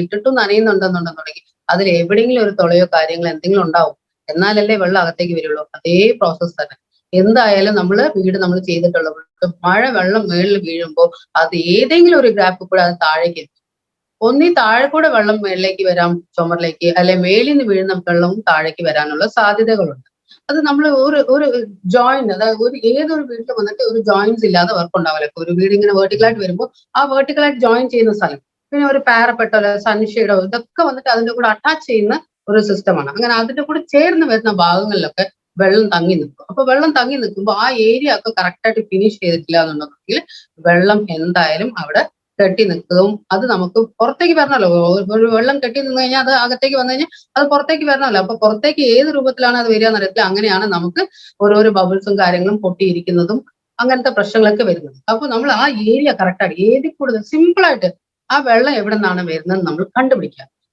ഇട്ടിട്ടും നനയുന്നുണ്ടെന്നുണ്ടെന്നുണ്ടെങ്കിൽ അതിൽ എവിടെയെങ്കിലും ഒരു തുളയോ കാര്യങ്ങളോ എന്തെങ്കിലും ഉണ്ടാവും. എന്നാലല്ലേ വെള്ളം അകത്തേക്ക് വരുള്ളൂ. അതേ പ്രോസസ്സ് തന്നെ എന്തായാലും വീട് നമ്മൾ ചെയ്തിട്ടുള്ളത്. മഴ വെള്ളം മേളിൽ വീഴുമ്പോൾ അത് ഏതെങ്കിലും ഒരു ഗ്യാപ്പ് കൂടെ അത് താഴേക്ക്, ഒന്നീ താഴെ കൂടെ വെള്ളം മേളിലേക്ക് വരാം, ചുമരിലേക്ക്, അല്ലെ മേലിൽ നിന്ന് വീഴുന്ന വെള്ളവും താഴേക്ക് വരാനുള്ള സാധ്യതകളുണ്ട്. അത് നമ്മൾ ഒരു ജോയിന്റ്, അതായത് ഏതൊരു വീട്ടിൽ വന്നിട്ട് ഒരു ജോയിന്റ്സ് ഇല്ലാതെ വർക്ക് ഉണ്ടാവില്ല. ഒരു വീട് ഇങ്ങനെ വേർട്ടിക്കലായിട്ട് വരുമ്പോൾ ആ വേർട്ടിക്കലായിട്ട് ജോയിൻ ചെയ്യുന്ന സ്ഥലം, പിന്നെ ഒരു പാരപ്പെട്ടോ സൺഷെയ്ഡോ ഇതൊക്കെ വന്നിട്ട് അതിന്റെ കൂടെ അറ്റാച്ച് ചെയ്യുന്ന ഒരു സിസ്റ്റമാണ്. അങ്ങനെ അതിന്റെ കൂടെ ചേർന്ന് വരുന്ന ഭാഗങ്ങളിലൊക്കെ വെള്ളം തങ്ങി നിൽക്കും. അപ്പൊ വെള്ളം തങ്ങി നിൽക്കുമ്പോൾ ആ ഏരിയ ഒക്കെ കറക്റ്റായിട്ട് ഫിനിഷ് ചെയ്തിട്ടില്ല എന്നുണ്ടെങ്കിൽ വെള്ളം എന്തായാലും അവിടെ കെട്ടി നിൽക്കും. അത് നമുക്ക് പുറത്തേക്ക് വരണമല്ലോ. ഒരു വെള്ളം കെട്ടി നിന്ന് കഴിഞ്ഞാൽ അത് അകത്തേക്ക് വന്നു കഴിഞ്ഞാൽ അത് പുറത്തേക്ക് വരണമല്ലോ. അപ്പൊ പുറത്തേക്ക് ഏത് രൂപത്തിലാണ് അത് വരിക എന്നറിയത്തില്ല. അങ്ങനെയാണ് നമുക്ക് ഓരോരോ ബബിൾസും കാര്യങ്ങളും പൊട്ടിയിരിക്കുന്നതും അങ്ങനത്തെ പ്രശ്നങ്ങളൊക്കെ വരുന്നത്. അപ്പൊ നമ്മൾ ആ ഏരിയ കറക്റ്റായിട്ട് ഏതിൽ കൂടുതൽ സിമ്പിൾ ആയിട്ട് ആ വെള്ളം എവിടെ നിന്നാണ് വരുന്നത് നമ്മൾ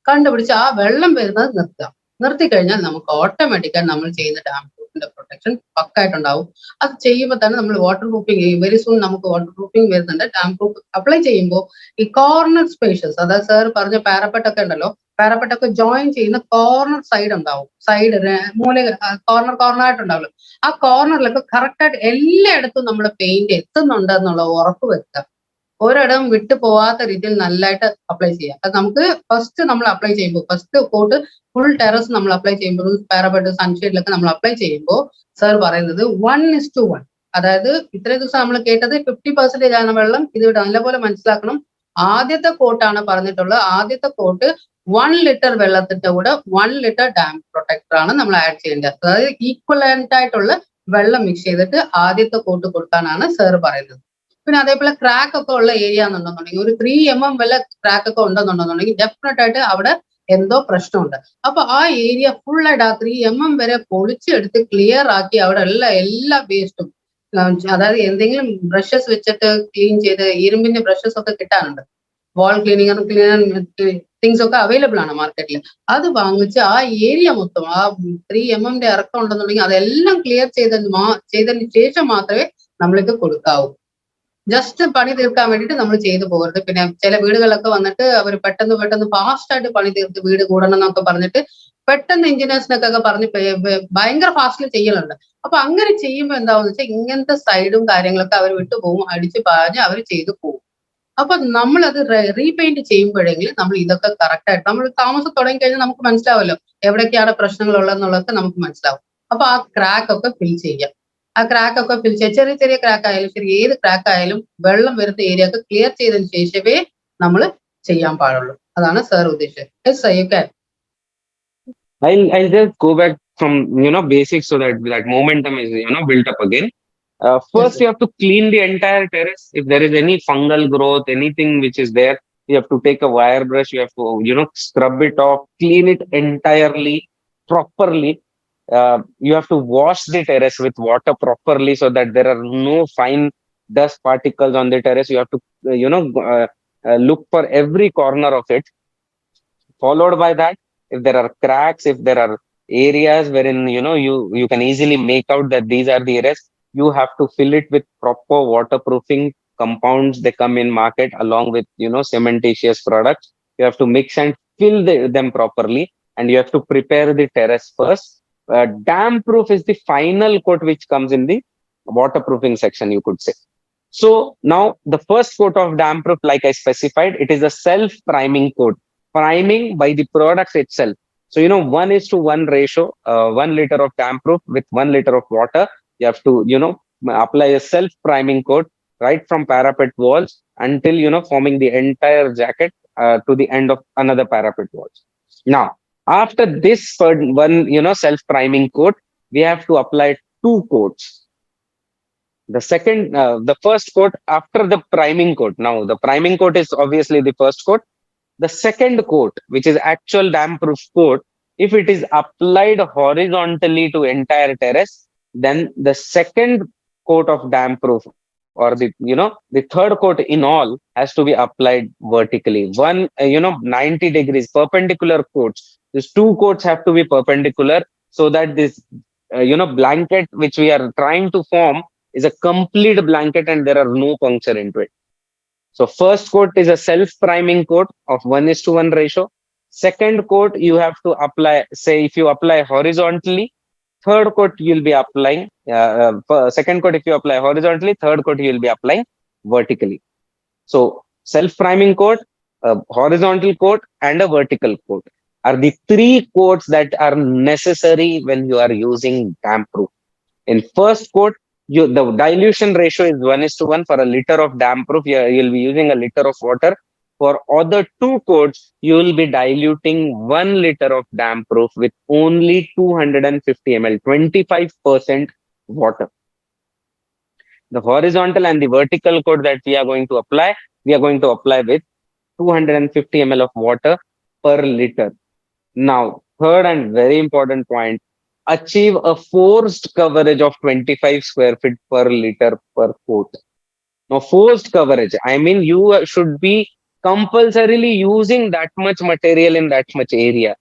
കണ്ടുപിടിച്ച് ആ വെള്ളം വരുന്നത് നിർത്തിക്കഴിഞ്ഞാൽ നമുക്ക് ഓട്ടോമാറ്റിക്കായി നമ്മൾ ചെയ്യുന്ന ഡാം പ്രൂഫിന്റെ പ്രൊട്ടക്ഷൻ പക്കായിട്ടുണ്ടാവും. അത് ചെയ്യുമ്പോൾ തന്നെ നമ്മൾ വാട്ടർ പ്രൂഫിങ് വെരി സൂൺ നമുക്ക് വാട്ടർ പ്രൂഫിങ് വരുന്നുണ്ട്. ഡാം പ്രൂഫ് അപ്ലൈ ചെയ്യുമ്പോൾ ഈ കോർണർ സ്പേഷ്യസ്, അതായത് സാർ പറഞ്ഞ പാരപ്പെട്ടൊക്കെ ഉണ്ടല്ലോ, പാരപ്പെട്ടൊക്കെ ജോയിൻ ചെയ്യുന്ന കോർണർ സൈഡ് ഉണ്ടാവും. സൈഡ് മൂല കോർണർ ആയിട്ടുണ്ടാവുമല്ലോ. ആ കോർണറിലൊക്കെ കറക്റ്റായിട്ട് എല്ലായിടത്തും നമ്മൾ പെയിന്റ് എത്തുന്നുണ്ട് എന്നുള്ള ഉറപ്പ് വരുത്തുക. ഒരിടം വിട്ടു പോവാത്ത രീതിയിൽ നല്ലതായിട്ട് അപ്ലൈ ചെയ്യാം. അത് നമുക്ക് ഫസ്റ്റ് നമ്മൾ അപ്ലൈ ചെയ്യുമ്പോൾ, ഫസ്റ്റ് കോട്ട് ഫുൾ ടെറസ് നമ്മൾ അപ്ലൈ ചെയ്യുമ്പോൾ, പാരപ്പെട്ട് സൺഷെയ്ഡിലൊക്കെ നമ്മൾ അപ്ലൈ ചെയ്യുമ്പോൾ സാർ പറയുന്നത് 1:1. അതായത് ഇത്രയും ദിവസം നമ്മൾ കേട്ടത് 50% ആണ് വെള്ളം. ഇത് നല്ലപോലെ മനസ്സിലാക്കണം. ആദ്യത്തെ കോട്ടാണ് പറഞ്ഞിട്ടുള്ളത്. ആദ്യത്തെ കോട്ട് 1 ലിറ്റർ വെള്ളത്തിന്റെ കൂടെ 1 ലിറ്റർ ഡാം പ്രൊട്ടക്ടർ ആണ് നമ്മൾ ആഡ് ചെയ്യേണ്ടത്. അതായത് ഈക്വലന്റ് ആയിട്ടുള്ള വെള്ളം മിക്സ് ചെയ്തിട്ട് ആദ്യത്തെ കോട്ട് കൊടുക്കാനാണ് സാർ പറയുന്നത്. പിന്നെ അതേപോലെ ക്രാക്ക് ഒക്കെ ഉള്ള ഏരിയ എന്നുണ്ടെന്നുണ്ടെങ്കിൽ ഒരു 3 mm വല്ല ക്രാക്ക് ഒക്കെ ഉണ്ടെന്നുണ്ടെന്നുണ്ടെങ്കിൽ ഡെഫിനറ്റ് ആയിട്ട് അവിടെ എന്തോ പ്രശ്നമുണ്ട്. അപ്പൊ ആ ഏരിയ ഫുൾ ആയിട്ട് ആ 3 mm വരെ പൊളിച്ചെടുത്ത് ക്ലിയർ ആക്കി അവിടെ ഉള്ള എല്ലാ വേസ്റ്റും, അതായത് എന്തെങ്കിലും ബ്രഷസ് വെച്ചിട്ട് ക്ലീൻ ചെയ്ത് ഇരുമ്പിന്റെ ബ്രഷസ് ഒക്കെ കിട്ടാനുണ്ട്. വാൾ ക്ലീനർ തിങ്സ് ഒക്കെ അവൈലബിൾ ആണ് മാർക്കറ്റിൽ. അത് വാങ്ങിച്ച് ആ ഏരിയ മൊത്തം ആ 3 mm ഇറക്കം ഉണ്ടെന്നുണ്ടെങ്കിൽ അതെല്ലാം ക്ലിയർ ചെയ്തതിന് ശേഷം മാത്രമേ നമ്മൾക്ക് കൊടുക്കാവൂ. ജസ്റ്റ് പണി തീർക്കാൻ വേണ്ടിയിട്ട് നമ്മൾ ചെയ്തു പോകരുത്. പിന്നെ ചില വീടുകളൊക്കെ വന്നിട്ട് അവർ പെട്ടെന്ന് ഫാസ്റ്റ് ആയിട്ട് പണി തീർത്ത് വീട് കൂടണം എന്നൊക്കെ പറഞ്ഞിട്ട് പെട്ടെന്ന് എഞ്ചിനീയേഴ്സിനൊക്കെ പറഞ്ഞ് ഭയങ്കര ഫാസ്റ്റിൽ ചെയ്യലുണ്ട്. അപ്പൊ അങ്ങനെ ചെയ്യുമ്പോൾ എന്താണെന്ന് വെച്ചാൽ ഇങ്ങനത്തെ സൈഡും കാര്യങ്ങളൊക്കെ അവർ വിട്ടുപോകും, അടിച്ച് പാഞ്ഞ് അവർ ചെയ്തു പോകും. അപ്പൊ നമ്മളത് റീപെയിന്റ് ചെയ്യുമ്പോഴെങ്കിലും നമ്മൾ ഇതൊക്കെ കറക്റ്റ് ആയിട്ട് നമ്മൾ താമസം തുടങ്ങി കഴിഞ്ഞാൽ നമുക്ക് മനസ്സിലാവല്ലോ എവിടേക്കാണ് പ്രശ്നങ്ങൾ ഉള്ളതെന്നുള്ളതൊക്കെ നമുക്ക് മനസ്സിലാവും. അപ്പൊ ആ ക്രാക്ക് ഒക്കെ ഫിൽ ചെയ്യാം. ആ ക്രാക്ക് ഒക്കെ ഫിൽ ചെയ്യാം. ചെറിയ ചെറിയ ക്രാക്ക് ആയാലും ശരി, ഏത് ക്രാക്ക് ആയാലും വെള്ളം വരുന്ന ഏരിയ ഒക്കെ ക്ലിയർ ചെയ്തതിന് ശേഷമേ നമ്മൾ ചെയ്യാൻ പാടുള്ളൂ. അതാണ് സാർ ഉദ്ദേശിച്ചത്. Yes sir, you can. I'll just go back from basics so that that momentum is built up again. Yes First, sir. you have to clean the entire terrace. If there is any fungal growth, anything which is there, you have to take a wire brush. You have to scrub it off, clean it entirely, properly. You have to wash the terrace with water properly so that there are no fine dust particles on the terrace. You have to look for every corner of it. Followed by that, if there are cracks, if there are areas wherein you can easily make out that these are the areas, you have to fill it with proper waterproofing compounds. They come in market along with cementitious products. You have to mix and fill them properly, and you have to prepare the terrace first. Damp proof is the final coat which comes in the waterproofing section, you could say. So now the first coat of damp proof, like I specified, it is a self priming coat, priming by the products itself. So 1:1 ratio, 1 liter of damp proof with 1 liter of water. You have to apply a self priming coat right from parapet walls until forming the entire jacket to the end of another parapet walls. Now after this one self priming coat, we have to apply two coats. The first coat after the priming coat. Now the priming coat is obviously the first coat. The second coat, which is actual damp proof coat, if it is applied horizontally to entire terrace, then the second coat of damp proof, or the third coat in all, has to be applied vertically. 90 degrees perpendicular coats. These two coats have to be perpendicular so that this blanket which we are trying to form is a complete blanket and there are no puncture into it. So first coat is a self-priming coat of 1:1 ratio. Second coat you have to apply, say if you apply horizontally, third coat you'll be applying, second coat if you apply horizontally, third coat you'll be applying vertically. So self-priming coat, a horizontal coat and a vertical coat are the three coats that are necessary when you are using damp proof. In first coat, the dilution ratio is 1:1 for a liter of damp proof. You'll be using a liter of water. For other two coats, you will be diluting 1 liter of damp proof with only 250 ml, 25% water. The horizontal and the vertical coat that we are going to apply with 250 ml of water per liter. Now, third and very important point, achieve a forced coverage of 25 square feet per liter per coat. Now, forced coverage, I mean, you should be compulsorily using that much material in that much area,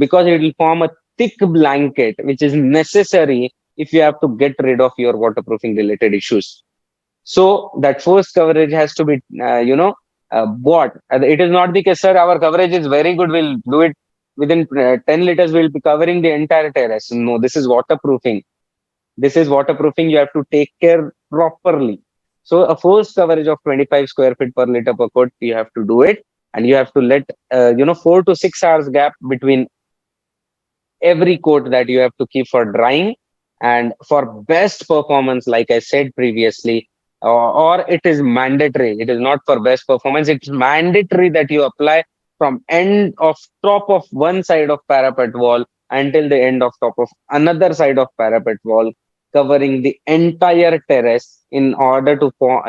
because it will form a thick blanket, which is necessary if you have to get rid of your waterproofing related issues. So that forced coverage has to be, bought. It is not the case, sir, our coverage is very good, we'll do it within 10 liters, we'll be covering the entire terrace. No, this is waterproofing. You have to take care properly. So a forced coverage of 25 square feet per liter per coat, you have to do it. And you have to let, 4 to 6 hours gap between every coat that you have to keep for drying. And for best performance, like I said previously, or it is mandatory, it is not for best performance, it's mandatory that you apply from end of top of one side of parapet wall until the end of top of another side of parapet wall, covering the entire terrace in order to form,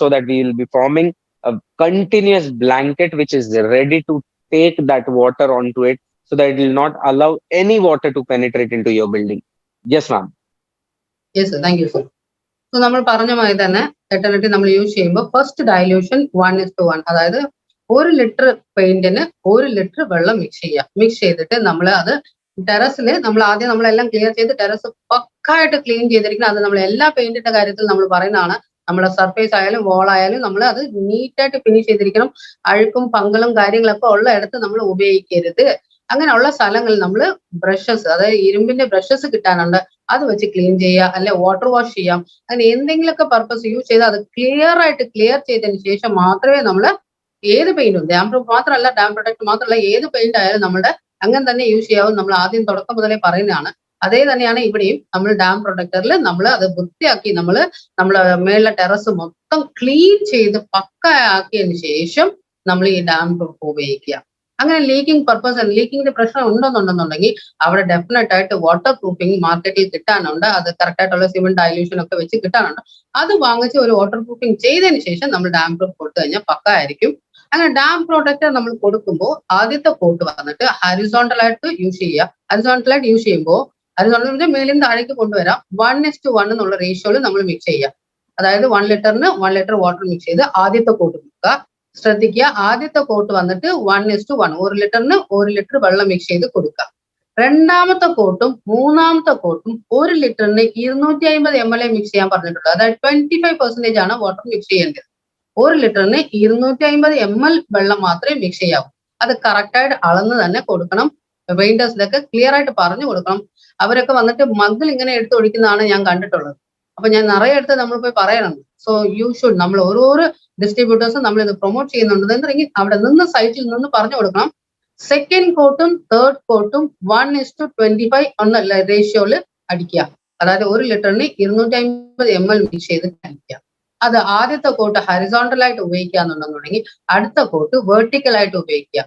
so that we will be forming a continuous blanket which is ready to take that water onto it, so that it will not allow any water to penetrate into your building. Yes, ma'am. Yes sir, thank you sir. So നമ്മൾ പറഞ്ഞ മാതിരി തന്നെ എട്ടനട്ടി നമ്മൾ use ചെയ്യുമ്പോൾ first dilution 1:1, അതായത് 1 litre പെയിന്റിന് 1 litre വെള്ളം mix ചെയ്തിട്ട് നമ്മൾ അത് ടെറസിൽ നമ്മളെല്ലാം ക്ലിയർ ചെയ്ത് ടെറസ് പക്കായിട്ട് ക്ലീൻ ചെയ്തിരിക്കണം. അത് നമ്മൾ എല്ലാ പെയിന്റിന്റെ കാര്യത്തിൽ നമ്മൾ പറയുന്നതാണ്. നമ്മുടെ സർഫേസ് ആയാലും വോൾ ആയാലും നമ്മൾ അത് നീറ്റായിട്ട് ഫിനിഷ് ചെയ്തിരിക്കണം. അഴുക്കും പങ്കളും കാര്യങ്ങളൊക്കെ ഉള്ള ഇടത്ത് നമ്മൾ ഉപയോഗിക്കരുത്. അങ്ങനെയുള്ള സ്ഥലങ്ങളിൽ നമ്മൾ ബ്രഷസ്, അതായത് ഇരുമ്പിന്റെ ബ്രഷസ് കിട്ടാനുണ്ട്, അത് വെച്ച് ക്ലീൻ ചെയ്യുക, അല്ലെ വാട്ടർ വാഷ് ചെയ്യാം. അങ്ങനെ എന്തെങ്കിലുമൊക്കെ പർപ്പസ് യൂസ് ചെയ്ത് അത് ക്ലിയർ ചെയ്തതിന് ശേഷം മാത്രമേ നമ്മൾ ഏത് പെയിന്റും, ഡാം പ്രൂഫ് മാത്രമല്ല, ഡാം പ്രൊട്ടക്ട് മാത്രമല്ല, ഏത് പെയിന്റ് ആയാലും നമ്മുടെ അങ്ങനെ തന്നെ യൂസ് ചെയ്യാവും. നമ്മൾ ആദ്യം തുടക്കം മുതലേ പറയുന്നതാണ്. അതേ തന്നെയാണ് ഇവിടെയും. നമ്മൾ ഡാം പ്രൊട്ടക്ടറിൽ നമ്മൾ അത് വൃത്തിയാക്കി നമ്മളെ മേളിലെ ടെറസ് മൊത്തം ക്ലീൻ ചെയ്ത് പക്കയാക്കിയതിന് ശേഷം നമ്മൾ ഈ ഡാം പ്രൂഫ് ഉപയോഗിക്കുക. അങ്ങനെ ലീക്കിംഗ് പർപ്പസ്, ലീക്കിങ്ങിന്റെ പ്രശ്നം ഉണ്ടെന്നുണ്ടെന്നുണ്ടെങ്കിൽ അവിടെ ഡെഫിനറ്റ് ആയിട്ട് വാട്ടർ പ്രൂഫിംഗ് മാർക്കറ്റിൽ കിട്ടാനുണ്ട്. അത് കറക്റ്റ് ആയിട്ടുള്ള സിമെന്റ് ഡൈല്യൂഷൻ ഒക്കെ വെച്ച് കിട്ടാനുണ്ട്. അത് വാങ്ങിച്ച് ഒരു വാട്ടർ പ്രൂഫിംഗ് ചെയ്തതിന് ശേഷം നമ്മൾ ഡാം പ്രൂഫ് കൊടുത്തു കഴിഞ്ഞാൽ പക്ക ആയിരിക്കും. അങ്ങനെ ഡാം പ്രൊട്ടക്ടർ നമ്മൾ കൊടുക്കുമ്പോൾ ആദ്യത്തെ കോട്ട് വന്നിട്ട് ഹരിസോണ്ടൽ ആയിട്ട് യൂസ് ചെയ്യുക. ഹരിസോണ്ടലായിട്ട് യൂസ് ചെയ്യുമ്പോൾ ഹരിസോണ്ടൽ മേലിൽ താഴേക്ക് കൊണ്ടുവരാം. 1:1 എന്നുള്ള റേഷ്യോയിൽ നമ്മൾ മിക്സ് ചെയ്യുക. അതായത് 1 ലിറ്ററിന് 1 ലിറ്റർ വാട്ടർ മിക്സ് ചെയ്ത് ആദ്യത്തെ കോട്ട് കൊടുക്കുക. ശ്രദ്ധിക്കുക, ആദ്യത്തെ കോട്ട് വന്നിട്ട് 1:1, 1 ലിറ്ററിന് 1 ലിറ്റർ വെള്ളം മിക്സ് ചെയ്ത് കൊടുക്കുക. രണ്ടാമത്തെ കോട്ടും മൂന്നാമത്തെ കോട്ടും 1 ലിറ്ററിന് 250 ml മിക്സ് ചെയ്യാൻ പറഞ്ഞിട്ടുള്ളത്. അതായത് 25% ആണ് വാട്ടർ മിക്സ് ചെയ്യേണ്ടത്. 1 ലിറ്ററിന് 250 ml വെള്ളം മാത്രമേ മിക്സ് ചെയ്യാവൂ. അത് കറക്റ്റായിട്ട് അളന്ന് തന്നെ കൊടുക്കണം. പെയിന്റേഴ്സിനൊക്കെ ക്ലിയർ ആയിട്ട് പറഞ്ഞു കൊടുക്കണം. അവരൊക്കെ വന്നിട്ട് മഗ്ഗിൽ ഇങ്ങനെ എടുത്ത് ഒഴിക്കുന്നതാണ് ഞാൻ കണ്ടിട്ടുള്ളത്. അപ്പൊ ഞാൻ നിറയെ എടുത്ത് നമ്മൾ പോയി പറയണം. സോ യു ഷുഡ്, നമ്മൾ ഓരോരോ ഡിസ്ട്രിബ്യൂട്ടേഴ്സും നമ്മൾ ഇത് പ്രൊമോട്ട് ചെയ്യുന്നുണ്ടെങ്കിൽ അവിടെ നിന്ന് സൈറ്റിൽ നിന്ന് പറഞ്ഞു കൊടുക്കണം. സെക്കൻഡ് കോട്ടും തേർഡ് കോട്ടും 1:25 എന്ന റേഷ്യോയില് അടിക്കുക. അതായത് 1 ലിറ്ററിന് 250 ml മിക്സ് ചെയ്ത് അടിക്കുക. അത് ആദ്യത്തെ കോട്ട് ഹരിസോണ്ടൽ ആയിട്ട് ഉപയോഗിക്കുക എന്നുണ്ടെന്നുണ്ടെങ്കിൽ അടുത്ത കോട്ട് വെർട്ടിക്കൽ ആയിട്ട് ഉപയോഗിക്കുക.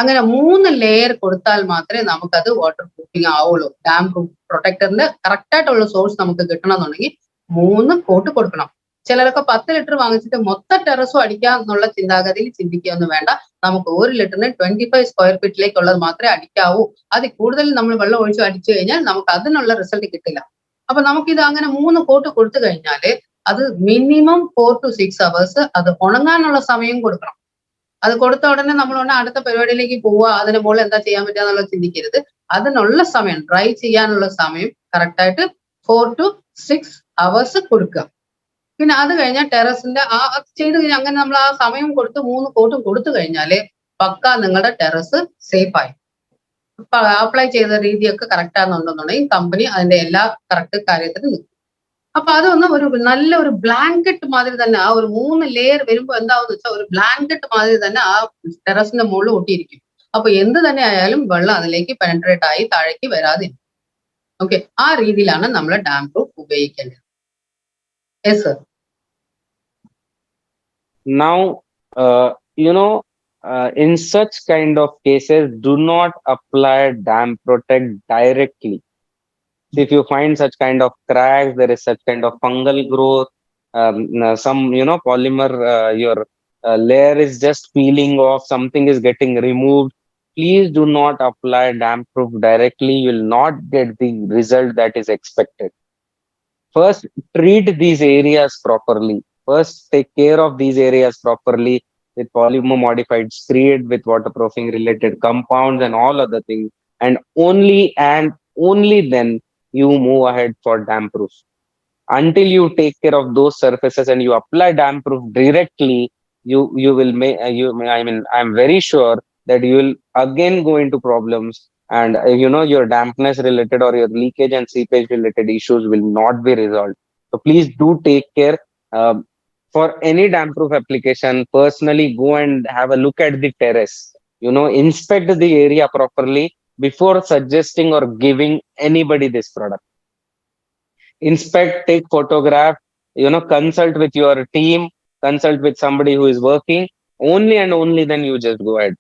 അങ്ങനെ 3 ലെയർ കൊടുത്താൽ മാത്രമേ നമുക്കത് വാട്ടർ പ്രൂഫിംഗ് ആവുള്ളൂ. ഡാം പ്രൊട്ടക്ടറിന്റെ കറക്റ്റ് ആയിട്ടുള്ള സോഴ്സ് നമുക്ക് കിട്ടണമെന്നുണ്ടെങ്കിൽ 3 കോട്ട് കൊടുക്കണം. ചിലരൊക്കെ 10 ലിറ്റർ വാങ്ങിച്ചിട്ട് മൊത്തം ടെറസും അടിക്കാം എന്നുള്ള ചിന്താഗതിയിൽ ചിന്തിക്കുകയൊന്നും വേണ്ട. നമുക്ക് 1 ലിറ്ററിന് 25 സ്ക്വയർ ഫീറ്റിലേക്കുള്ളത് മാത്രമേ അടിക്കാവൂ. അതിൽ കൂടുതൽ നമ്മൾ വെള്ളം ഒഴിച്ച് അടിച്ചു കഴിഞ്ഞാൽ നമുക്ക് അതിനുള്ള റിസൾട്ട് കിട്ടില്ല. അപ്പൊ നമുക്കിത് അങ്ങനെ 3 കോട്ട് കൊടുത്തു കഴിഞ്ഞാല് അത് മിനിമം 4 to 6 hours അത് ഉണങ്ങാനുള്ള സമയം കൊടുക്കണം. അത് കൊടുത്ത ഉടനെ നമ്മൾ അടുത്ത പരിപാടിയിലേക്ക് പോവുക, അതിന് മുകളിൽ എന്താ ചെയ്യാൻ പറ്റുക എന്നുള്ളത് ചിന്തിക്കരുത്. അതിനുള്ള സമയം, ഡ്രൈ ചെയ്യാനുള്ള സമയം കറക്റ്റായിട്ട് 4 to 6 hours കൊടുക്കുക. പിന്നെ അത് കഴിഞ്ഞാൽ ടെറസിന്റെ ചെയ്ത് കഴിഞ്ഞാൽ അങ്ങനെ നമ്മൾ ആ സമയം കൊടുത്ത് 3 കോട്ടും കൊടുത്തു കഴിഞ്ഞാല് പക്ക നിങ്ങളുടെ ടെറസ് സേഫ് ആയി. അപ്ലൈ ചെയ്ത രീതിയൊക്കെ കറക്റ്റ് ആണെന്നുണ്ടെന്നുണ്ടെങ്കിൽ കമ്പനി അതിന്റെ എല്ലാ കറക്റ്റ് കാര്യത്തിനും നിൽക്കും. അപ്പൊ അതൊന്ന് ഒരു നല്ലൊരു ബ്ലാങ്കറ്റ് മാതിരി തന്നെ, ആ ഒരു 3 ലെയർ വരുമ്പോൾ എന്താവെന്ന് വെച്ചാൽ ഒരു ബ്ലാങ്കറ്റ് മാതിരി തന്നെ ആ ടെറസിന്റെ മുകളിൽ ഒട്ടിയിരിക്കും. അപ്പൊ എന്ത് തന്നെ ആയാലും വെള്ളം അതിലേക്ക് പെനട്രേറ്റ് ആയി താഴേക്ക് വരാതിരിക്കും. ഓക്കെ, ആ രീതിയിലാണ് നമ്മൾ ഡാം പ്രൂഫ് ഉപയോഗിക്കേണ്ടത്. Yes sir. Now, in such kind of cases, do not apply dam protect directly. So if you find such kind of cracks, there is such kind of fungal growth, some polymer, your layer is just peeling off, something is getting removed. Please do not apply damp proof directly. You will not get the result that is expected. First, treat these areas properly. First, take care of these areas properly with polymer modified screed, with waterproofing related compounds and all other things, and only then you move ahead for damp proof. Until you take care of those surfaces and you apply damp proof directly, you will make I'm very sure that you will again go into problems, and your dampness related or your leakage and seepage related issues will not be resolved. So please do take care. For any damp proof application, personally go and have a look at the terrace, inspect the area properly before suggesting or giving anybody this product. Inspect, take photograph, consult with your team, consult with somebody who is working. Only and only then you just go ahead.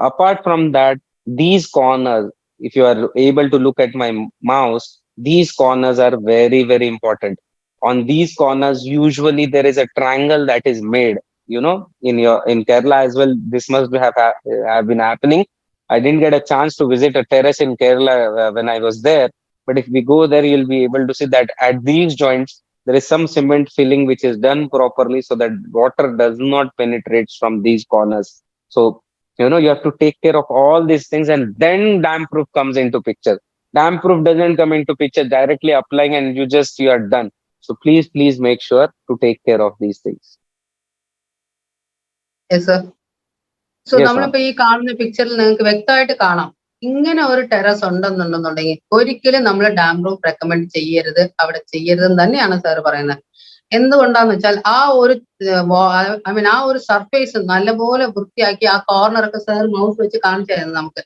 Apart from that, these corners, if you are able to look at my mouse, these corners are very, very important. On these corners, usually there is a triangle that is made, in Kerala as well. This must have been happening. I didn't get a chance to visit a terrace in Kerala when I was there, but if we go there, you'll be able to see that at these joints, there is some cement filling which is done properly so that water does not penetrate from these corners. So, you have to take care of all these things, and then damp proof comes into picture. Damp proof doesn't come into picture directly applying and you are done. So please make sure to take care of these things. Yes sir. So Yes, ma'am. നമ്മളിപ്പോ ഈ കാണുന്ന പിക്ചറിൽ നിങ്ങൾക്ക് വ്യക്തമായിട്ട് കാണാം ഇങ്ങനെ ഒരു terrace ഉണ്ടെന്നുണ്ടെന്നുണ്ടെങ്കിൽ ഒരിക്കലും നമ്മൾ ഡാം പ്രൂഫ് റെക്കമെൻഡ് ചെയ്യരുത്, അവിടെ ചെയ്യരുതെന്ന് തന്നെയാണ് സാർ പറയുന്നത്. എന്തുകൊണ്ടാന്ന് വെച്ചാൽ ആ ഒരു ആ ഒരു സർഫേസ് നല്ലപോലെ വൃത്തിയാക്കി ആ കോർണറൊക്കെ സാർ മൗസ് വെച്ച് കാണിച്ചു തരുന്നത് നമുക്ക്.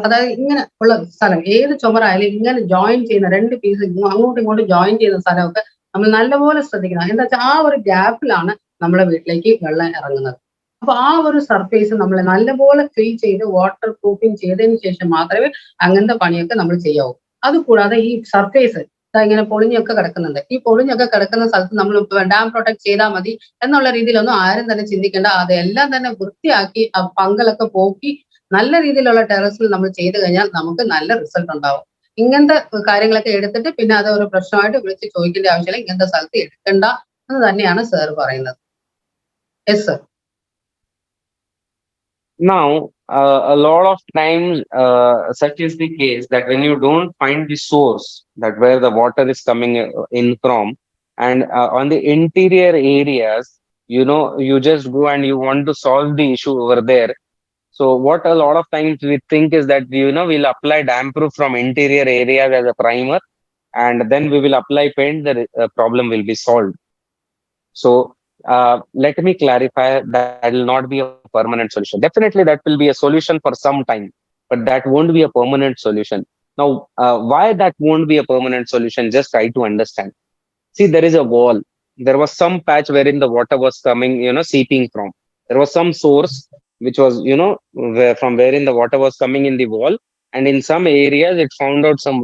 അതായത് ഇങ്ങനെ ഉള്ള സ്ഥലം ഏത് ചുമരായാലും ഇങ്ങനെ ജോയിൻ ചെയ്യുന്ന 2 പീസ് അങ്ങോട്ടും ഇങ്ങോട്ടും ജോയിൻ ചെയ്യുന്ന സ്ഥലമൊക്കെ നമ്മൾ നല്ലപോലെ ശ്രദ്ധിക്കണം. എന്താ വെച്ചാൽ ആ ഒരു ഗ്യാപ്പിലാണ് നമ്മുടെ വീട്ടിലേക്ക് വെള്ളം ഇറങ്ങുന്നത്. അപ്പൊ ആ ഒരു സർഫേസ് നമ്മൾ നല്ലപോലെ ക്ലീൻ ചെയ്ത് വാട്ടർ പ്രൂഫിങ് ചെയ്തതിന് ശേഷം മാത്രമേ അങ്ങനത്തെ പണിയൊക്കെ നമ്മൾ ചെയ്യാവൂ. അതുകൂടാതെ ഈ സർഫേസ് ഇങ്ങനെ പൊളിഞ്ഞൊക്കെ കിടക്കുന്നുണ്ട്. ഈ പൊളിഞ്ഞൊക്കെ കിടക്കുന്ന സ്ഥലത്ത് നമ്മൾ ഡാം പ്രൊട്ടക്ട് ചെയ്താൽ മതി എന്നുള്ള രീതിയിലൊന്നും ആരും തന്നെ ചിന്തിക്കേണ്ട. അതെല്ലാം തന്നെ വൃത്തിയാക്കി ആ പങ്കലൊക്കെ പോക്കി നല്ല രീതിയിലുള്ള ടെറസിൽ നമ്മൾ ചെയ്തു കഴിഞ്ഞാൽ നമുക്ക് നല്ല റിസൾട്ട് ഉണ്ടാവും. ഇങ്ങനത്തെ കാര്യങ്ങളൊക്കെ എടുത്തിട്ട് പിന്നെ അത് ഒരു പ്രശ്നമായിട്ട് വിളിച്ച് ചോദിക്കേണ്ട ആവശ്യമില്ല. ഇങ്ങനത്തെ സ്ഥലത്ത് എടുക്കണ്ട എന്ന് തന്നെയാണ് സാർ പറയുന്നത്. Yes sir. Now, a lot of times, such is the case that when you don't find the source, that where the water is coming in from, and on the interior areas, you just go and you want to solve the issue over there. So what a lot of times we think is that, we'll apply damp proof from interior areas as a primer, and then we will apply paint, the problem will be solved. So let me clarify, that will not be a permanent solution. Definitely, that will be a solution for some time, but that won't be a permanent solution. Now, why that won't be a permanent solution? Just try to understand. See, there is a wall. There was some patch wherein the water was coming, seeping from. There was some source which was, from wherein the water was coming in the wall. And in some areas, it found out some,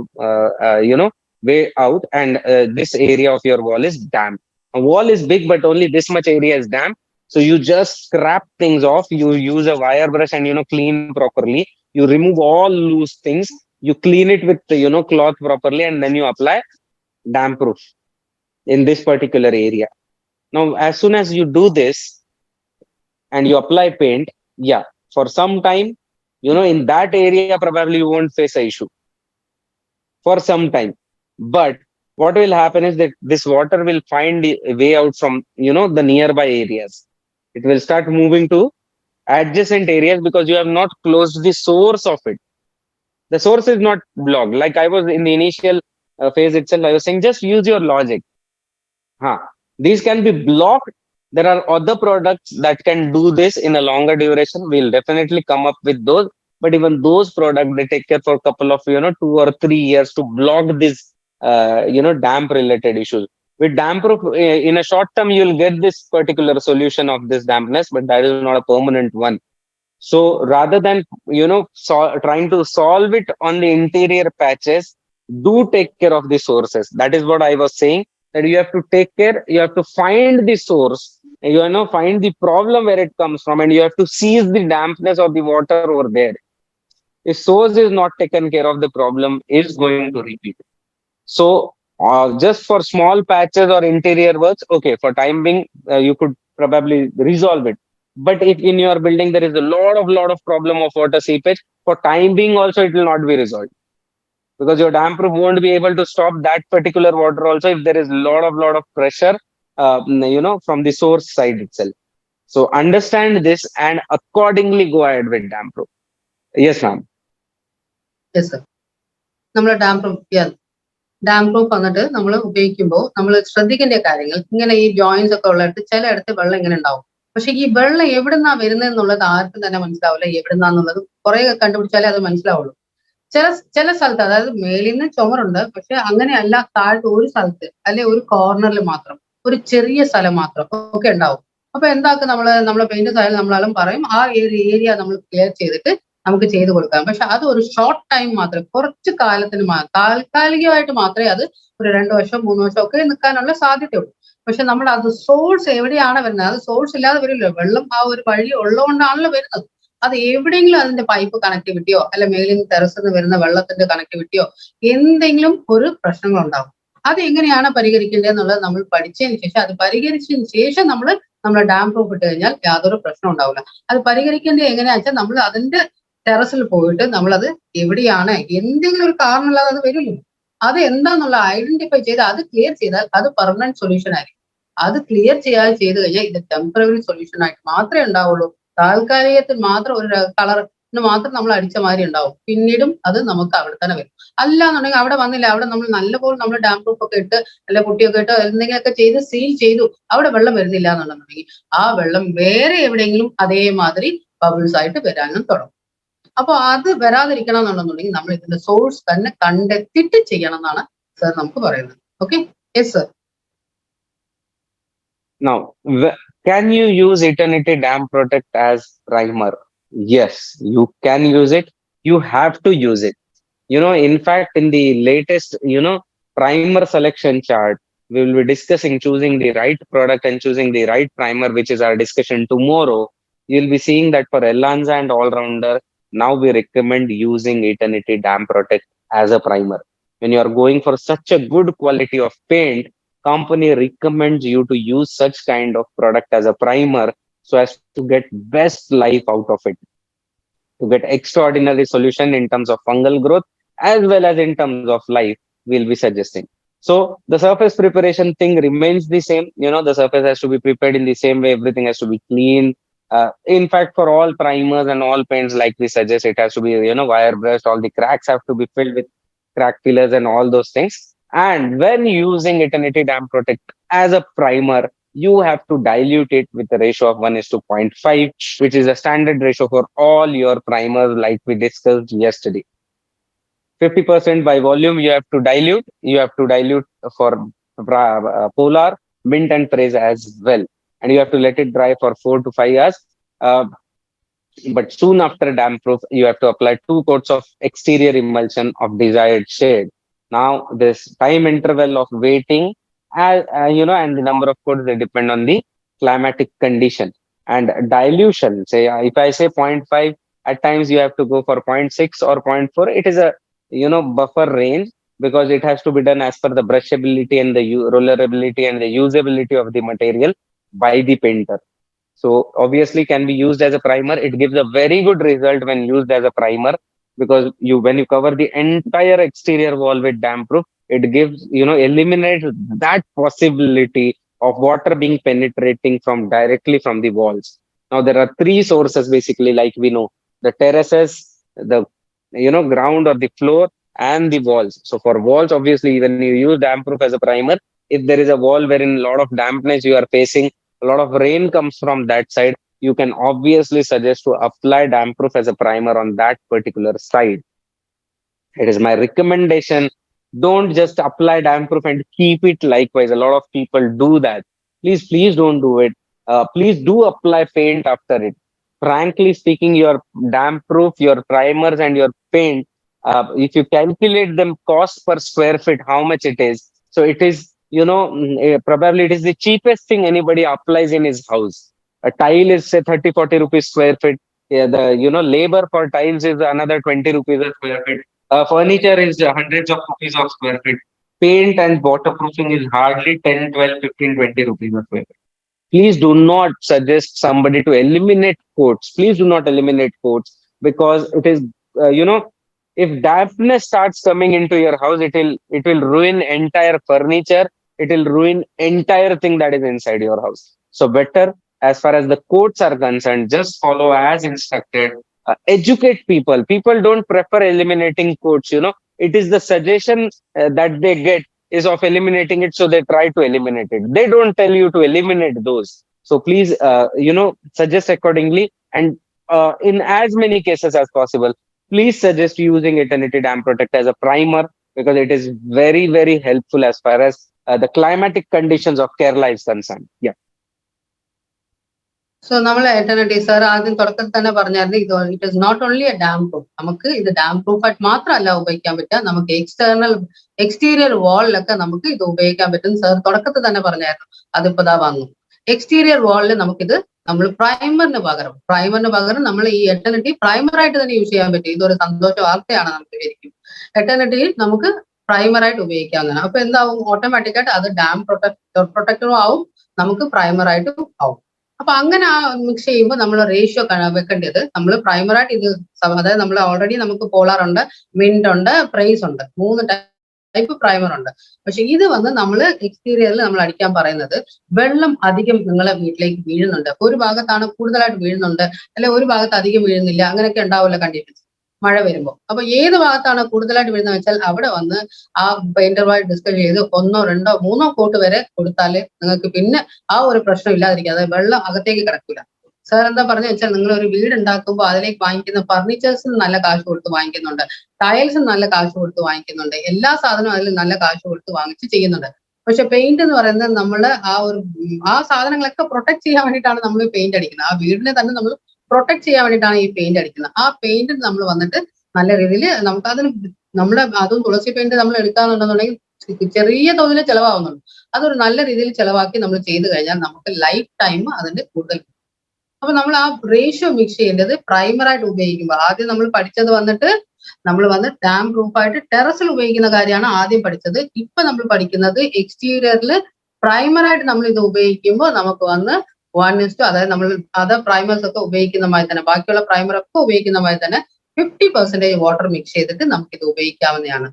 way out. And this area of your wall is damp. A wall is big, but only this much area is damp. So you just scrap things off. You use a wire brush and, clean properly. You remove all loose things. You clean it with, cloth properly, and then you apply damp proof in this particular area. Now, as soon as you do this and you apply paint, yeah, for some time, in that area, probably you won't face a issue for some time. But what will happen is that this water will find a way out from, the nearby areas. It will start moving to adjacent areas because you have not closed the source of it. The source is not blocked. Like I was in the initial phase itself, I was saying, just use your logic. These can be blocked. There are other products that can do this in a longer duration. We'll definitely come up with those. But even those products, they take care for a couple of, 2 or 3 years to block this, damp related issues. With damp proof, in a short term, you'll get this particular solution of this dampness, but that is not a permanent one. So rather than, trying to solve it on the interior patches, do take care of the sources. That is what I was saying, that you have to take care, you have to find the source, find the problem where it comes from, and you have to seize the dampness of the water over there. If source is not taken care of, the problem is going to repeat. So just for small patches or interior works, okay, for time being, you could probably resolve it. But if in your building there is a lot of problem of water seepage, for time being also it will not be resolved, because your damp proof won't be able to stop that particular water also if there is lot of pressure, from the source side itself. So understand this and accordingly go ahead with damp proof. Yes, ma'am. Yes sir. നമ്മൾ dam proof വന്നിട്ട് നമ്മൾ ഉപയോഗിക്കുമ്പോൾ നമ്മൾ ശ്രദ്ധിക്കേണ്ട കാര്യങ്ങൾ, ഇങ്ങനെ ഈ joints ഒക്കെ ഉള്ളിടത്ത് ചിലയിടത്ത് വെള്ളം ഇങ്ങനെ ഉണ്ടാവും. പക്ഷെ ഈ വെള്ളം എവിടുന്നാ വരുന്നതെന്നുള്ളത് ആർക്കും തന്നെ മനസ്സിലാവില്ല. എവിടുന്നാന്നുള്ളത് കുറെ കണ്ടുപിടിച്ചാലേ അത് മനസ്സിലാവുള്ളൂ. ചില സ്ഥലത്ത്, അതായത് മേലിൽ നിന്ന് ചുമരുണ്ട്, പക്ഷെ അങ്ങനെയല്ല, താഴത്ത് ഒരു സ്ഥലത്ത് അല്ലെ ഒരു കോർണറിൽ മാത്രം, ഒരു ചെറിയ സ്ഥലം മാത്രം ഒക്കെ ഉണ്ടാവും. അപ്പൊ എന്താക്കും നമ്മളെ പെയിന്റേഴ്സ് ആയാലും നമ്മളാലും പറയും ആ ഏരിയ നമ്മൾ ക്ലിയർ ചെയ്തിട്ട് നമുക്ക് ചെയ്തു കൊടുക്കാം. പക്ഷെ അത് ഒരു ഷോർട്ട് ടൈം മാത്രമേ, കുറച്ച് കാലത്തിന് താൽക്കാലികമായിട്ട് മാത്രമേ അത് ഒരു 2 വർഷം 3 വർഷം ഒക്കെ നിൽക്കാനുള്ള സാധ്യതയുള്ളൂ. പക്ഷെ നമ്മൾ അത് സോഴ്സ് എവിടെയാണ് വരുന്നത്, അത് സോഴ്സ് ഇല്ലാതെ വരില്ലോ. വെള്ളം ആ ഒരു വഴി ഉള്ളതുകൊണ്ടാണല്ലോ വരുന്നത്. അത് എവിടെയെങ്കിലും അതിന്റെ പൈപ്പ് കണക്ടിവിറ്റിയോ അല്ലെ മേലിൽ നിന്ന് ടെറസിൽ നിന്ന് വരുന്ന വെള്ളത്തിന്റെ കണക്ടിവിറ്റിയോ എന്തെങ്കിലും ഒരു പ്രശ്നങ്ങൾ ഉണ്ടാവും. അത് എങ്ങനെയാണ് പരിഹരിക്കേണ്ടത് എന്നുള്ളത് നമ്മൾ പഠിച്ചതിന് ശേഷം, അത് പരിഹരിച്ചതിന് ശേഷം നമ്മൾ ഡാം പ്രൂഫ് ഇട്ട് കഴിഞ്ഞാൽ യാതൊരു പ്രശ്നം ഉണ്ടാവില്ല. അത് പരിഹരിക്കേണ്ടത് എങ്ങനെയാ വെച്ചാൽ നമ്മൾ അതിന്റെ ടെറസിൽ പോയിട്ട് നമ്മളത് എവിടെയാണ്, എന്തെങ്കിലും ഒരു കാരണമില്ലാതെ അത് വരില്ല. അത് എന്താന്നുള്ള ഐഡന്റിഫൈ ചെയ്ത് അത് ക്ലിയർ ചെയ്താൽ അത് പെർമനന്റ് സൊല്യൂഷൻ ആയിരിക്കും. അത് ക്ലിയർ ചെയ്ത് കഴിഞ്ഞാൽ ഇത് ടെമ്പററി സൊല്യൂഷൻ ആയിട്ട് മാത്രമേ ഉണ്ടാവുള്ളൂ. താൽക്കാലികത്തിൽ മാത്രം ഒരു കളർ മാത്രം നമ്മൾ അടിച്ച മാതിരി ഉണ്ടാവും. പിന്നീടും അത് നമുക്ക് അവിടെ തന്നെ വരും. അല്ല എന്നുണ്ടെങ്കിൽ അവിടെ വന്നില്ല, അവിടെ നമ്മൾ നല്ലപോലെ നമ്മൾ ഡാം പ്രൂഫ് ഒക്കെ ഇട്ട് അല്ല കുട്ടിയൊക്കെ ഇട്ട് എന്തെങ്കിലുമൊക്കെ ചെയ്ത് സീൽ ചെയ്തു, അവിടെ വെള്ളം വരുന്നില്ല എന്നുണ്ടെന്നുണ്ടെങ്കിൽ ആ വെള്ളം വേറെ എവിടെയെങ്കിലും അതേമാതിരി ബബിൾസ് ആയിട്ട് വരാനും തുടങ്ങും. അപ്പൊ അത് വരാതിരിക്കണം എന്നുണ്ടെന്നുണ്ടെങ്കിൽ നമ്മൾ ഇതിന്റെ സോഴ്സ് തന്നെ കണ്ടെത്തിയിട്ട് ചെയ്യണം എന്നാണ് സർ നമുക്ക് പറയുന്നത്. Okay, yes sir. Now, can you use Eternity Dam Protect as primer? Yes, you can use it. You have to use it. In fact, in the latest, primer selection chart, we will be discussing choosing the right product and choosing the right primer, which is our discussion tomorrow. You'll be seeing that for Elanza and all rounder, now we recommend using Eternity Dam Protect as a primer. When you are going for such a good quality of paint, company recommends you to use such kind of product as a primer so as to get best life out of it, to get extraordinary solution in terms of fungal growth as well as in terms of life, we'll be suggesting. So the surface preparation thing remains the same. The surface has to be prepared in the same way. Everything has to be clean. In fact, for all primers and all paints, like we suggest, it has to be, wire brushed. All the cracks have to be filled with crack fillers and all those things. And when using Eternity Dam Protect as a primer, you have to dilute it with a ratio of 1:0.5, which is a standard ratio for all your primers, like we discussed yesterday. 50% by volume you have to dilute. You have to dilute for Polar, Mint and Praise as well. And you have to let it dry for 4 to 5 hours. But soon after damp proof, you have to apply 2 coats of exterior emulsion of desired shade. Now, this time interval of waiting, and the number of coats, they depend on the climatic condition. And dilution, say, if I say 0.5, at times you have to go for 0.6 or 0.4. It is a, buffer range, because it has to be done as per the brushability and the rollerability and the usability of the material by the painter. So obviously can be used as a primer. It gives a very good result when used as a primer, because when you cover the entire exterior wall with damp proof, it gives, eliminates that possibility of water being penetrating from directly from the walls. Now there are 3 sources basically, like we know: the terraces, the, ground or the floor, and the walls. So for walls, obviously, when you use damp proof as a primer, if there is a wall wherein a lot of dampness you are facing, a lot of rain comes from that side, you can obviously suggest to apply damp proof as a primer on that particular side. It is my recommendation. Don't just apply damp proof and keep it likewise. A lot of people do that. Please don't do it. Please do apply paint after it. Frankly speaking, your damp proof, your primers, and your paint, if you calculate them cost per square feet, how much it is. So it is, probably it is the cheapest thing anybody applies in his house. A tile is, say, 30-40 rupees square feet. Yeah, the, labor for tiles is another 20 rupees a square feet. Furniture is hundreds of rupees of square feet. Paint and waterproofing is hardly 10, 12, 15, 20 rupees a square feet. Please do not suggest somebody to eliminate coats. Please do not eliminate coats, because it is, if dampness starts coming into your house, it will ruin entire furniture. It will ruin entire thing that is inside your house. So better, as far as the coats are concerned, just follow as instructed. Educate people. People don't prefer eliminating coats. It is the suggestion that they get is of eliminating it, so they try to eliminate it. They don't tell you to eliminate those. So please, suggest accordingly, and in as many cases as possible, please suggest using Eternity Dam Protect as a primer, because it is very, very helpful as far as the climatic conditions of Kerala is concerned. Yeah. So നമ്മൾ എറ്റർണിറ്റി sir ആദ്യം തുടക്കത്തിൽ തന്നെ പറഞ്ഞായിരുന്നു, it is not only a dam proof. നമുക്ക് ഇത് dam proof ആയിട്ട് മാത്രമല്ല ഉപയോഗിക്കാൻ പറ്റുക, നമുക്ക് എക്സ്റ്റീരിയർ വാളിലൊക്കെ നമുക്ക് ഇത് ഉപയോഗിക്കാൻ പറ്റും. സാർ തുടക്കത്തിൽ തന്നെ പറഞ്ഞായിരുന്നു, അതിപ്പോ ദാ വന്നു. എക്സ്റ്റീരിയർ വാളിൽ നമുക്കിത് നമ്മൾ പ്രൈമറിന് പകരം നമ്മൾ ഈ എറ്റർണിറ്റി പ്രൈമറായിട്ട് തന്നെ യൂസ് ചെയ്യാൻ പറ്റും. ഇതൊരു സന്തോഷ വാർത്തയാണ് നമുക്ക് ശരിക്കും. എറ്റർണിറ്റിയിൽ നമുക്ക് പ്രൈമറായിട്ട് ഉപയോഗിക്കാവുന്നതാണ്. അപ്പൊ എന്താവും, ഓട്ടോമാറ്റിക്കായിട്ട് അത് ഡാം പ്രൊട്ടക്ടറും ആവും, നമുക്ക് പ്രൈമറായിട്ടും ആവും. അപ്പൊ അങ്ങനെ മിക്സ് ചെയ്യുമ്പോൾ നമ്മൾ റേഷ്യോ വെക്കേണ്ടത്, നമ്മൾ പ്രൈമറായിട്ട് ഇത്, അതായത് നമ്മൾ ഓൾറെഡി നമുക്ക് പോളാർ ഉണ്ട്, മിന്റ് ഉണ്ട്, പ്രൈസ് ഉണ്ട്, 3 ടൈപ്പ് പ്രൈമർ ഉണ്ട്. പക്ഷെ ഇത് വന്ന് നമ്മൾ എക്സ്റ്റീരിയറിൽ നമ്മൾ അടിക്കാൻ പറയുന്നത് വെള്ളം അധികം നിങ്ങളെ വീട്ടിലേക്ക് വീഴുന്നുണ്ട്, ഒരു ഭാഗത്താണ് കൂടുതലായിട്ട് വീഴുന്നുണ്ട്, അല്ലെ ഒരു ഭാഗത്ത് അധികം വീഴുന്നില്ല, അങ്ങനെയൊക്കെ ഉണ്ടാവുമല്ലോ കണ്ടിട്ട് മഴ വരുമ്പോൾ. അപ്പൊ ഏത് ഭാഗത്താണ് കൂടുതലായിട്ട് വീഴുന്നത് വെച്ചാൽ അവിടെ വന്ന് ആ പെയിന്ററുമായി ഡിസ്കസ് ചെയ്ത് 1, 2, 3 കോട്ട് വരെ കൊടുത്താല് നിങ്ങൾക്ക് പിന്നെ ആ ഒരു പ്രശ്നം ഇല്ലാതിരിക്കും. അതായത് വെള്ളം അകത്തേക്ക് കിടക്കില്ല. സാർ എന്താ പറഞ്ഞു വെച്ചാൽ നിങ്ങൾ ഒരു വീട് ഉണ്ടാക്കുമ്പോൾ അതിലേക്ക് വാങ്ങിക്കുന്ന ഫർണിച്ചേഴ്സിന് നല്ല കാശ് കൊടുത്ത് വാങ്ങിക്കുന്നുണ്ട്, ടൈൽസിന് നല്ല കാശ് കൊടുത്ത് വാങ്ങിക്കുന്നുണ്ട്, എല്ലാ സാധനവും അതിൽ നല്ല കാശ് കൊടുത്ത് വാങ്ങിച്ച് ചെയ്യുന്നുണ്ട്. പക്ഷെ പെയിന്റ് എന്ന് പറയുന്നത് നമ്മള് ആ സാധനങ്ങളൊക്കെ പ്രൊട്ടക്ട് ചെയ്യാൻ വേണ്ടിയിട്ടാണ് നമ്മൾ പെയിന്റ് അടിക്കുന്നത്. ആ വീടിനെ തന്നെ നമ്മൾ പ്രൊട്ടക്ട് ചെയ്യാൻ വേണ്ടിയിട്ടാണ് ഈ പെയിന്റ് അടിക്കുന്നത്. ആ പെയിന്റ് നമ്മൾ വന്നിട്ട് നല്ല രീതിയിൽ നമുക്ക് അതിന് നമ്മുടെ അതും തുളസി പെയിന്റ് നമ്മൾ എടുക്കാന്നുണ്ടെന്നുണ്ടെങ്കിൽ ചെറിയ തോതിൽ ചെലവാകുന്നുണ്ട്. അതൊരു നല്ല രീതിയിൽ ചെലവാക്കി നമ്മൾ ചെയ്തു കഴിഞ്ഞാൽ നമുക്ക് ലൈഫ് ടൈം അതിന്റെ കൂടുതൽ. അപ്പൊ നമ്മൾ ആ റേഷ്യോ മിക്സ് ചെയ്യേണ്ടത് പ്രൈമറായിട്ട് ഉപയോഗിക്കുമ്പോൾ ആദ്യം നമ്മൾ പഠിച്ചത് വന്നിട്ട് നമ്മൾ വന്ന് ഡാം പ്രൂഫായിട്ട് ടെറസിൽ ഉപയോഗിക്കുന്ന കാര്യമാണ് ആദ്യം പഠിച്ചത്. ഇപ്പൊ നമ്മൾ പഠിക്കുന്നത് എക്സ്റ്റീരിയറിൽ പ്രൈമറായിട്ട് നമ്മൾ ഇത് ഉപയോഗിക്കുമ്പോൾ നമുക്ക് വന്ന് 1:, അതായത് നമ്മൾ അതർ പ്രൈമേഴ്സ് ഒക്കെ ഉപയോഗിക്കുന്ന മാതിരി തന്നെ, ബാക്കിയുള്ള പ്രൈമർ ഒക്കെ ഉപയോഗിക്കുന്ന മാതിരി തന്നെ 50% വാട്ടർ മിക്സ് ചെയ്തിട്ട് നമുക്ക് ഇത് ഉപയോഗിക്കാവുന്നതാണ്.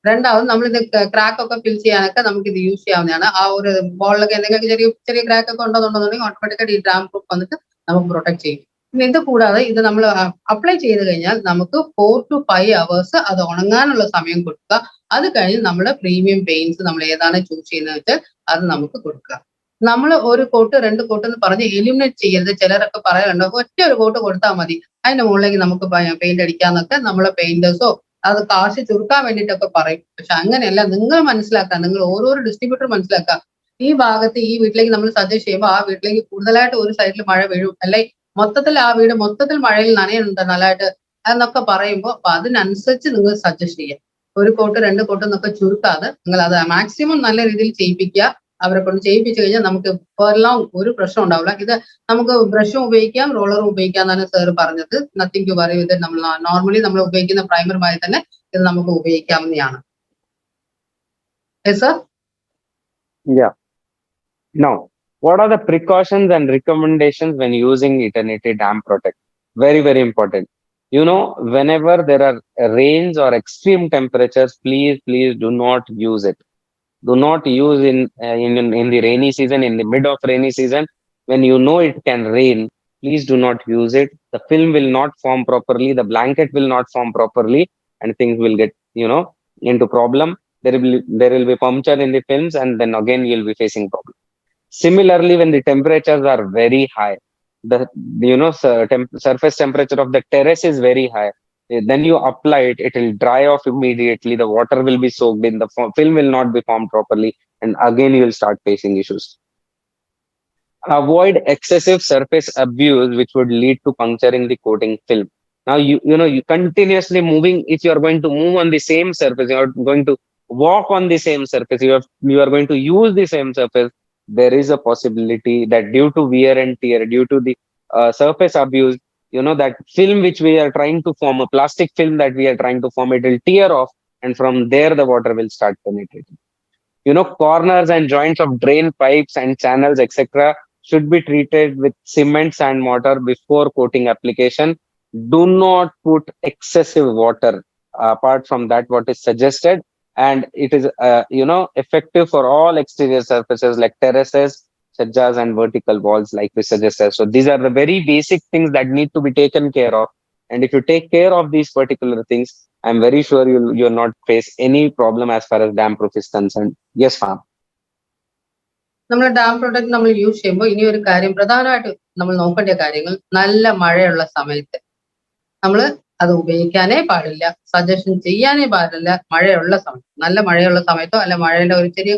രണ്ടാമത് നമ്മളിത് ക്രാക്ക് ഒക്കെ ഫിൽ ചെയ്യാനൊക്കെ നമുക്ക് ഇത് യൂസ് ചെയ്യാവുന്നതാണ്. ആ ഒരു ബോളിലൊക്കെ എന്തെങ്കിലും ചെറിയ ചെറിയ ക്രാക്ക് ഒക്കെ ഉണ്ടെന്നുണ്ടെന്നുണ്ടെങ്കിൽ ഓട്ടോമാറ്റിക്കായിട്ട് ഈ ഡാം പ്രൂഫ് വന്നിട്ട് നമുക്ക് പ്രൊട്ടക്ട് ചെയ്യും. പിന്നെ ഇത് കൂടാതെ ഇത് നമ്മൾ അപ്ലൈ ചെയ്ത് കഴിഞ്ഞാൽ നമുക്ക് 4 to 5 hours അത് ഉണങ്ങാനുള്ള സമയം കൊടുക്കുക. അത് കഴിഞ്ഞ് നമ്മുടെ പ്രീമിയം പെയിന്റ്സ് നമ്മൾ ഏതാണ് ചൂസ് ചെയ്യുന്നത് വെച്ചാൽ അത് നമുക്ക് കൊടുക്കുക. നമ്മൾ ഒരു കോട്ട് 2 കോട്ട് എന്ന് പറഞ്ഞ് എലിമിനേറ്റ് ചെയ്യരുത്. ചിലരൊക്കെ പറയാറുണ്ട് ഒറ്റ ഒരു കോട്ട് കൊടുത്താൽ മതി, അതിന്റെ മുകളിലേക്ക് നമുക്ക് പെയിന്റ് അടിക്കാന്നൊക്കെ നമ്മളെ പെയിന്റേഴ്സോ അത് കാശ് ചുരുക്കാൻ വേണ്ടിയിട്ടൊക്കെ പറയും. പക്ഷെ അങ്ങനെയല്ല, നിങ്ങൾ മനസ്സിലാക്കുക, നിങ്ങൾ ഓരോരോ ഡിസ്ട്രിബ്യൂട്ടർ മനസ്സിലാക്കുക, ഈ ഭാഗത്ത് ഈ വീട്ടിലേക്ക് നമ്മൾ സജസ്റ്റ് ചെയ്യുമ്പോൾ ആ വീട്ടിലേക്ക് കൂടുതലായിട്ട് ഒരു സൈഡിൽ മഴ വീഴും, അല്ലെ മൊത്തത്തിൽ ആ വീട് മൊത്തത്തിൽ മഴയിൽ നനയുന്നുണ്ട് നല്ലതായിട്ട് എന്നൊക്കെ പറയുമ്പോൾ അപ്പൊ അതിനനുസരിച്ച് നിങ്ങൾ സജസ്റ്റ് ചെയ്യുക. ഒരു കോട്ട് 2 കോട്ട് എന്നൊക്കെ ചുരുക്കാതെ നിങ്ങൾ അത് മാക്സിമം നല്ല രീതിയിൽ ചെയ്യിപ്പിക്കുക. അവരെ കൊണ്ട് ചെയ്യിപ്പിച്ചു കഴിഞ്ഞാൽ നമുക്ക് എല്ലാം ഒരു പ്രശ്നം ഉണ്ടാവില്ല. ഇത് നമുക്ക് ബ്രഷും ഉപയോഗിക്കാം, റോളറും ഉപയോഗിക്കാം എന്നാണ് സാർ പറഞ്ഞത്. Nothing to worry. ഇത് നമ്മൾ നോർമലി നമ്മൾ ഉപയോഗിക്കുന്ന പ്രൈമറുമായി തന്നെ ഇത് നമുക്ക് ഉപയോഗിക്കാവുന്നതാണ്. Sir Yeah. Now, what are the precautions and recommendations when using Eternity Dam Protect? Very, very important. Whenever there are rains or extreme temperatures, please do not use it. Do not use in the rainy season, in the mid of rainy season, when you know it can rain. Please do not use it. The film will not form properly, the blanket will not form properly, and things will get into problem. There will be puncture in the films, and then again you'll be facing problem. Similarly, when the temperatures are very high, the surface temperature of the terrace is very high, then you apply it, it will dry off immediately, the water will be soaked in, the film will not be formed properly, and again you will start facing issues. Avoid excessive surface abuse, which would lead to puncturing the coating film. Now you continuously moving, if you are going to move on the same surface, you are going to walk on the same surface, you are going to use the same surface, there is a possibility that due to wear and tear, due to the surface abuse, that film which we are trying to form, a plastic film that we are trying to form, it will tear off, and from there the water will start penetrating. Corners and joints of drain pipes and channels, etc., should be treated with cement sand mortar before coating application. Do not put excessive water apart from that what is suggested, and it is effective for all exterior surfaces like terraces, sajjas, and vertical walls like we suggested. So these are the very basic things that need to be taken care of, and if you take care of these particular things, I'm very sure you'll not face any problem as far as dam proof is concerned. Yes, ma'am. നമ്മൾ dam protect നമ്മൾ use ചെയ്യുമ്പോൾ ഇനി ഒരു കാര്യം പ്രധാനമായിട്ട് നമ്മൾ നോക്കേണ്ട കാര്യങ്ങൾ, നല്ല മഴയുള്ള സമയത്ത് നമ്മൾ അത് ഉപയോഗിക്കാനേ പാടില്ല, സജഷൻ ചെയ്യാനേ പാടില്ല. മഴയുള്ള സമയത്ത്, നല്ല മഴയുള്ള സമയത്തോ അല്ല മഴയുടെ ഒരു ചെറിയ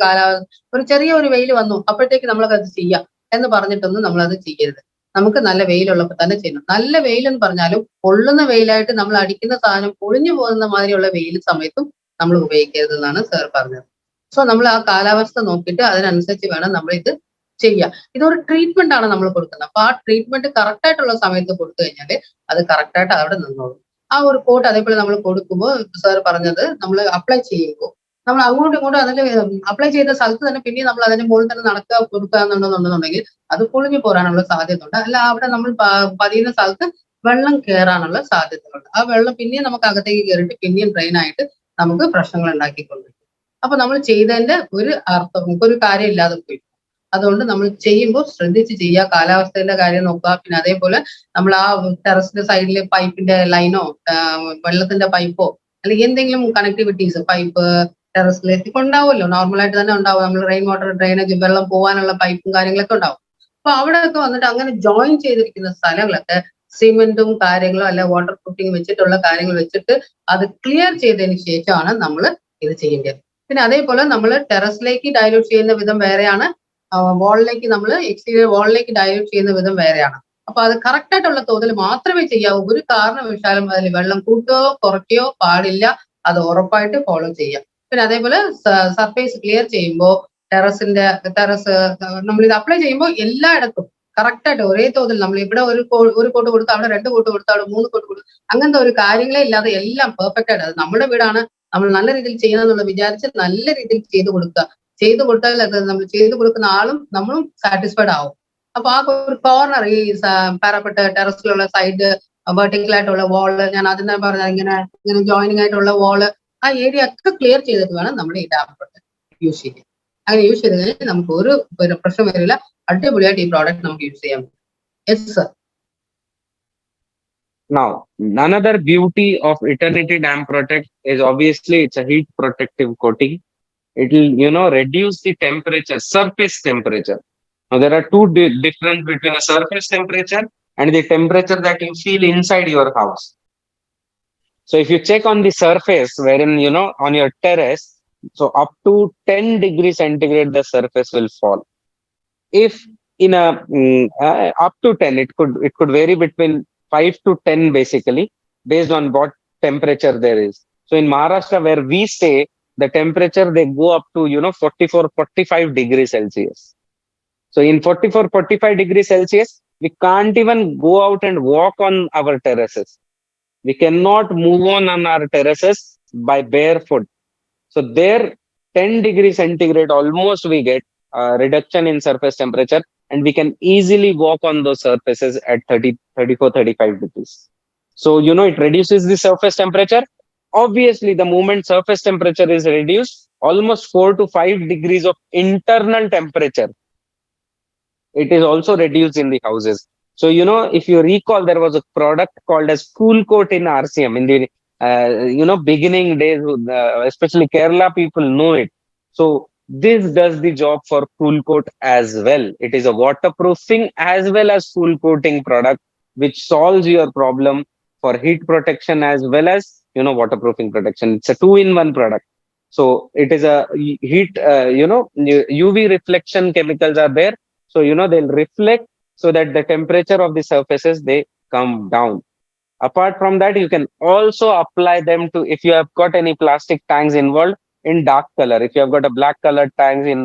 ഒരു ചെറിയ ഒരു വെയിൽ വന്നു അപ്പോഴത്തേക്ക് നമ്മളത് ചെയ്യാം എന്ന് പറഞ്ഞിട്ടൊന്നും നമ്മളത് ചെയ്യരുത്. നമുക്ക് നല്ല വെയിലുള്ളപ്പോൾ തന്നെ ചെയ്യണം. നല്ല വെയിൽ എന്ന് പറഞ്ഞാലും പൊള്ളുന്ന വെയിലായിട്ട് നമ്മൾ അടിക്കുന്ന സാധനം പൊളിഞ്ഞു പോകുന്ന മാതിരിയുള്ള വെയിൽ സമയത്തും നമ്മൾ ഉപയോഗിക്കരുതെന്നാണ് സാർ പറഞ്ഞത്. സോ നമ്മൾ ആ കാലാവസ്ഥ നോക്കിയിട്ട് അതിനനുസരിച്ച് വേണം നമ്മൾ ഇത് ചെയ്യാം. ഇതൊരു ട്രീറ്റ്മെന്റ് ആണ് നമ്മൾ കൊടുക്കുന്നത്. അപ്പൊ ആ ട്രീറ്റ്മെന്റ് കറക്റ്റ് ആയിട്ടുള്ള സമയത്ത് കൊടുത്തു കഴിഞ്ഞാൽ അത് കറക്റ്റ് ആയിട്ട് അവിടെ നിന്നോളും. ആ ഒരു കോട്ട് അതേപോലെ നമ്മൾ കൊടുക്കുമ്പോൾ സാർ പറഞ്ഞത് നമ്മൾ അപ്ലൈ ചെയ്യുമ്പോൾ നമ്മൾ അങ്ങോട്ടും ഇങ്ങോട്ടും അതിൽ അപ്ലൈ ചെയ്ത സ്ഥലത്ത് തന്നെ പിന്നെ നമ്മൾ അതിന്റെ മുകളിൽ തന്നെ നടക്കുക കൊടുക്കുക എന്നുണ്ടെന്നുണ്ടെന്നുണ്ടെങ്കിൽ അത് പൊളിഞ്ഞു പോരാനുള്ള സാധ്യത ഉണ്ട്. അല്ല അവിടെ നമ്മൾ പതിയുന്ന സ്ഥലത്ത് വെള്ളം കയറാനുള്ള സാധ്യതകളുണ്ട്. ആ വെള്ളം പിന്നെയും നമുക്ക് അകത്തേക്ക് കയറിയിട്ട് പിന്നെയും ഡ്രെയിൻ ആയിട്ട് നമുക്ക് പ്രശ്നങ്ങൾ ഉണ്ടാക്കിക്കൊണ്ടിരിക്കും. അപ്പൊ നമ്മൾ ചെയ്തതിന്റെ ഒരു അർത്ഥം ഒരു കാര്യം ഇല്ലാതെ പോയി. അതുകൊണ്ട് നമ്മൾ ചെയ്യുമ്പോൾ ശ്രദ്ധിച്ച് ചെയ്യുക, കാലാവസ്ഥയുടെ കാര്യം നോക്കുക. പിന്നെ അതേപോലെ നമ്മൾ ആ ടെറസിന്റെ സൈഡിൽ പൈപ്പിന്റെ ലൈനോ വെള്ളത്തിന്റെ പൈപ്പോ അല്ലെങ്കിൽ എന്തെങ്കിലും കണക്ടിവിറ്റീസ് പൈപ്പ് ടെറസിൽ ഇപ്പൊ ഉണ്ടാവുമല്ലോ, നോർമലായിട്ട് തന്നെ ഉണ്ടാവും. നമ്മൾ റെയിൻ വാട്ടർ ഡ്രെയിനേജ് വെള്ളം പോകാനുള്ള പൈപ്പും കാര്യങ്ങളൊക്കെ ഉണ്ടാവും. അപ്പൊ അവിടെയൊക്കെ വന്നിട്ട് അങ്ങനെ ജോയിൻ ചെയ്തിരിക്കുന്ന സ്ഥലങ്ങളൊക്കെ സിമെന്റും കാര്യങ്ങളും അല്ലെ വാട്ടർ പ്രൂഫിങ് വെച്ചിട്ടുള്ള കാര്യങ്ങൾ വെച്ചിട്ട് അത് ക്ലിയർ ചെയ്തതിന് ശേഷമാണ് നമ്മൾ ഇത് ചെയ്യേണ്ടത്. പിന്നെ അതേപോലെ നമ്മൾ ടെറസിലേക്ക് ഡയലൂട്ട് ചെയ്യുന്ന വിധം വേറെയാണ്, വാളിലേക്ക് നമ്മൾ എക്സ്റ്റീരിയർ വാളിലേക്ക് ഡയലൂട്ട് ചെയ്യുന്ന വിധം വേറെയാണ്. അപ്പൊ അത് കറക്റ്റ് ആയിട്ടുള്ള തോതിൽ മാത്രമേ ചെയ്യാവൂ. ഒരു കാരണവശാലും അതിൽ വെള്ളം കൂട്ടുകയോ കുറയ്ക്കുകയോ പാടില്ല. അത് ഉറപ്പായിട്ട് ഫോളോ ചെയ്യാം. പിന്നെ അതേപോലെ സർഫേസ് ക്ലിയർ ചെയ്യുമ്പോൾ ടെറസ് നമ്മൾ ഇത് അപ്ലൈ ചെയ്യുമ്പോൾ എല്ലായിടത്തും കറക്റ്റ് ആയിട്ട് ഒരേ തോതിൽ നമ്മൾ ഇവിടെ ഒരു കോട്ട് കൊടുത്ത് അവിടെ 2 കോട്ട് കൊടുത്ത് അവിടെ 3 കോട്ട് കൊടുത്ത് അങ്ങനത്തെ ഒരു കാര്യങ്ങളേ ഇല്ലാതെ എല്ലാം പെർഫെക്റ്റ് ആയിട്ട്, അത് നമ്മുടെ വീടാണ്, നമ്മൾ നല്ല രീതിയിൽ ചെയ്യണമെന്നുള്ള വിചാരിച്ച് നല്ല രീതിയിൽ ചെയ്തു കൊടുക്കുക. ചെയ്തു കൊടുത്താൽ അത് നമ്മൾ ചെയ്തു കൊടുക്കുന്ന ആളും നമ്മളും സാറ്റിസ്ഫൈഡ് ആവും. അപ്പൊ ആ ഒരു കോർണർ ഈ പാരപ്പെട്ട് ടെറസിലുള്ള സൈഡ് വെർട്ടിക്കൽ ആയിട്ടുള്ള വാള്, ഞാൻ അതിനെ പറഞ്ഞ ഇങ്ങനെ ഇങ്ങനെ ജോയിനിങ് ആയിട്ടുള്ള വാള്, ആ ഏരിയ ഒക്കെ ക്ലിയർ ചെയ്തിട്ട് വേണം നമ്മൾ ഈ ഡാം പ്രൊട്ടക്ട് യൂസ് ചെയ്യാൻ. അങ്ങനെ യൂസ് ചെയ്ത് കഴിഞ്ഞാൽ നമുക്ക് ഒരു പ്രശ്നം വരില്ല. അടിപൊളിയായിട്ട് ഈ പ്രോഡക്റ്റ് നമുക്ക് യൂസ് ചെയ്യാൻ പറ്റും. Yes sir. Now, another beauty of Eternity Dam Protect is obviously it's a heat protective coating. It will, reduce the temperature, surface temperature. Now, there are two difference between a surface temperature and the temperature that you feel inside your house. So, if you check on the surface, wherein, on your terrace, so up to 10 degrees centigrade, the surface will fall. If in a up to 10, it could vary between 5 to 10 basically, based on what temperature there is. So in Maharashtra where we stay, the temperature they go up to 44 45 degrees Celsius. So in 44 45 degrees Celsius, we can't even go out and walk on our terraces. We cannot move on our terraces by barefoot. So there 10 degrees centigrade almost we get reduction in surface temperature, and we can easily walk on those surfaces at 30 34 35 degrees. So it reduces the surface temperature. Obviously the moment surface temperature is reduced, almost 4 to 5 degrees of internal temperature, it is also reduced in the houses. So if you recall, there was a product called as Cool Coat in RCM in the beginning days, especially Kerala people know it. So this does the job for Cool Coat as well. It is a waterproofing as well as cool coating product, which solves your problem for heat protection as well as waterproofing protection. It's a 2-in-1 product. So it is a heat, UV reflection chemicals are there. So they'll reflect so that the temperature of the surfaces they come down. Apart from that, you can also apply them to, if you have got any plastic tanks involved, in dark color. If you have got a black colored tanks in,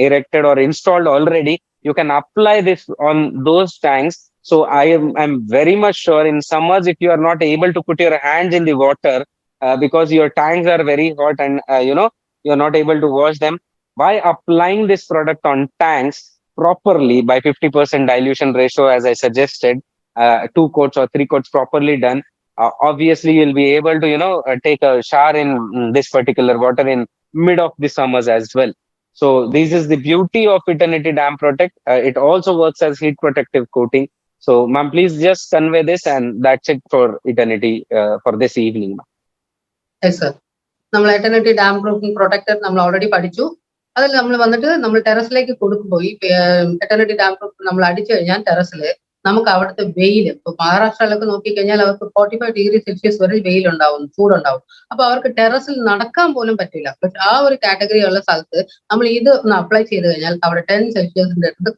erected or installed already, you can apply this on those tanks. So I'm very much sure in summers, if you are not able to put your hands in the water because your tanks are very hot and, you're not able to wash them, by applying this product on tanks properly by 50% dilution ratio, as I suggested, 2 coats or 3 coats properly done, obviously you'll be able to take a shower in this particular water in mid of the summers as well. So this is the beauty of Eternity Dam Protect. It also works as heat protective coating. So ma'am, please just convey this, and that's it for Eternity for this evening. Yes sir. നമ്മൾ എറ്റർണിറ്റി dam proofing protector നമ്മൾ already പഠിച്ചു. അതിൽ നമ്മൾ വന്നിട്ട് നമ്മൾ ടെറസിലേക്ക് കൊടുക്കുമ്പോൾ ഈ എറ്റർണിറ്റി dam proof നമ്മൾ അടിച്ചു കഴിഞ്ഞാൽ ടെറസിൽ നമുക്ക് അവിടുത്തെ വെയിൽ, ഇപ്പൊ മഹാരാഷ്ട്രയിലൊക്കെ നോക്കിക്കഴിഞ്ഞാൽ അവർക്ക് 45 ഡിഗ്രി സെൽഷ്യസ് വരെ വെയിലുണ്ടാവും, ചൂടുണ്ടാവും. അപ്പൊ അവർക്ക് ടെറസിൽ നടക്കാൻ പോലും പറ്റില്ല. പക്ഷെ ആ ഒരു കാറ്റഗറി ഉള്ള സ്ഥലത്ത് നമ്മൾ ഇത് ഒന്ന് അപ്ലൈ ചെയ്ത് കഴിഞ്ഞാൽ അവിടെ 10 സെൽഷ്യസിന്റെ അടുത്ത്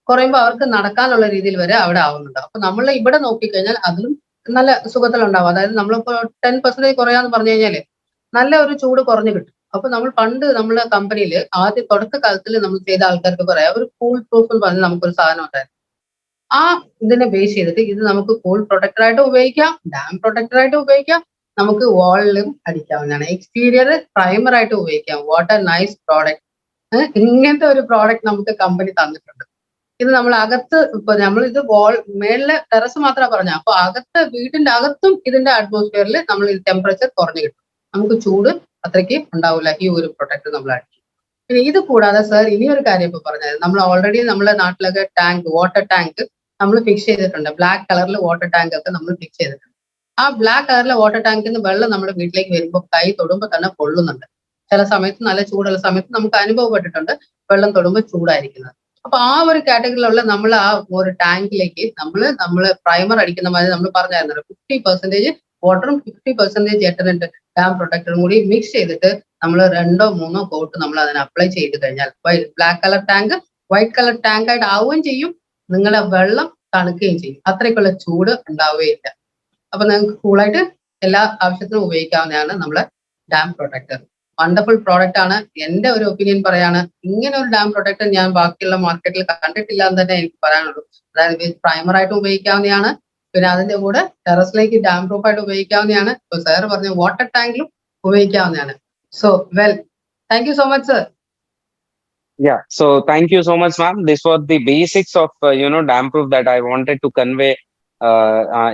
കുറയുമ്പോൾ അവർക്ക് നടക്കാനുള്ള രീതിയിൽ വരെ അവിടെ ആവുന്നുണ്ട്. അപ്പൊ നമ്മൾ ഇവിടെ നോക്കിക്കഴിഞ്ഞാൽ അതിലും നല്ല സുഖത്തിലുണ്ടാവും. അതായത് നമ്മളിപ്പോ 10% കുറയാന്ന് പറഞ്ഞു കഴിഞ്ഞാല് നല്ല ഒരു ചൂട് കുറഞ്ഞു കിട്ടും. അപ്പൊ നമ്മൾ പണ്ട് നമ്മുടെ കമ്പനിയിൽ ആദ്യ തുടക്കകാലത്തിൽ നമ്മൾ ചെയ്ത ആൾക്കാർക്ക് പറയാം, ഒരു കൂൾ പ്രൂഫ് എന്ന് പറഞ്ഞ് നമുക്കൊരു സാധനം ഉണ്ടായിരുന്നു. ആ ഇതിനെ ബേസ് ചെയ്തിട്ട് ഇത് നമുക്ക് കൂൾ പ്രൊട്ടക്ടറായിട്ട് ഉപയോഗിക്കാം, ഡാം പ്രൊട്ടക്ടറായിട്ട് ഉപയോഗിക്കാം, നമുക്ക് വാളിലും അടിക്കാവുന്നതാണ്, എക്സ്റ്റീരിയർ പ്രൈമർ ആയിട്ട് ഉപയോഗിക്കാം. What A nice product. ഇങ്ങനത്തെ ഒരു പ്രോഡക്റ്റ് നമുക്ക് കമ്പനി തന്നിട്ടുണ്ട്. ഇത് നമ്മൾ അകത്ത് ഇപ്പൊ നമ്മൾ ഇത് മേളിലെ ടെറസ് മാത്രമാണ് പറഞ്ഞത്. അപ്പൊ വീട്ടിന്റെ അകത്തും ഇതിന്റെ അറ്റ്മോസ്ഫിയറിൽ നമ്മൾ ടെമ്പറേച്ചർ കുറഞ്ഞു കിട്ടും. നമുക്ക് ചൂട് അത്രയ്ക്ക് ഉണ്ടാവില്ല ഈ ഒരു പ്രൊട്ടക്ട് നമ്മൾ അടിക്കും. പിന്നെ ഇത് കൂടാതെ സർ ഇനിയൊരു കാര്യം ഇപ്പൊ പറഞ്ഞത്, നമ്മൾ ഓൾറെഡി നമ്മുടെ നാട്ടിലൊക്കെ ടാങ്ക്, വാട്ടർ ടാങ്ക് നമ്മൾ ഫിക്സ് ചെയ്തിട്ടുണ്ട്. ബ്ലാക്ക് കളറിൽ വാട്ടർ ടാങ്ക് ഒക്കെ നമ്മൾ ഫിക്സ് ചെയ്തിട്ടുണ്ട്. ആ ബ്ലാക്ക് കളറിലെ വാട്ടർ ടാങ്കിൽ നിന്ന് വെള്ളം നമ്മുടെ വീട്ടിലേക്ക് വരുമ്പോൾ കൈ തൊടുമ്പോൾ തന്നെ പൊള്ളുന്നുണ്ട്. ചില സമയത്ത് നല്ല ചൂടുള്ള സമയത്ത് നമുക്ക് അനുഭവപ്പെട്ടിട്ടുണ്ട് വെള്ളം തൊടുമ്പോൾ ചൂടായിരിക്കുന്നത്. അപ്പൊ ആ ഒരു കാറ്റഗറിയിലുള്ള നമ്മൾ ആ ഒരു ടാങ്കിലേക്ക് നമ്മൾ പ്രൈമർ അടിക്കുന്ന മാതിരി നമ്മൾ പറഞ്ഞായിരുന്നല്ലോ, 50% വാട്ടറും 50% എട്ടറിന്റെ ഡാം പ്രൊട്ടക്ടറും കൂടി മിക്സ് ചെയ്തിട്ട് നമ്മൾ 2 or 3 കോട്ട് നമ്മൾ അതിന് അപ്ലൈ ചെയ്ത് കഴിഞ്ഞാൽ black colour tank white colour tank ആയിട്ട് ആവുകയും ചെയ്യും, നിങ്ങളുടെ വെള്ളം തണുക്കുകയും ചെയ്യും. അത്രയ്ക്കുള്ള ചൂട് ഉണ്ടാവുകയില്ല. അപ്പൊ നിങ്ങൾക്ക് കൂളായിട്ട് എല്ലാ ആവശ്യത്തിനും ഉപയോഗിക്കാവുന്നതാണ് നമ്മളെ ഡാം പ്രൊട്ടക്ടർ. വണ്ടർഫുൾ പ്രോഡക്റ്റ് ആണ്. എന്റെ ഒരു ഒപ്പീനിയൻ പറയാണ്, ഇങ്ങനെ ഒരു ഡാം പ്രൊട്ടക്ടർ ഞാൻ ബാക്കിയുള്ള മാർക്കറ്റിൽ കണ്ടിട്ടില്ല എന്ന് തന്നെ എനിക്ക് പറയാനുള്ളൂ. അതായത് പ്രൈമർ ആയിട്ട് ഉപയോഗിക്കാവുന്നതാണ്, പിന്നെ അതിന്റെ കൂടെ ടെറസിലേക്ക് ഡാം പ്രൂഫ് ആയിട്ട് ഉപയോഗിക്കാവുന്നതാണ്. ഇപ്പൊ സാർ പറഞ്ഞ വാട്ടർ ടാങ്കിലും ഉപയോഗിക്കാവുന്നതാണ്. So well, thank you so much sir. Yeah. So thank you so much, ma'am. This was the basics of dam proof that I wanted to convey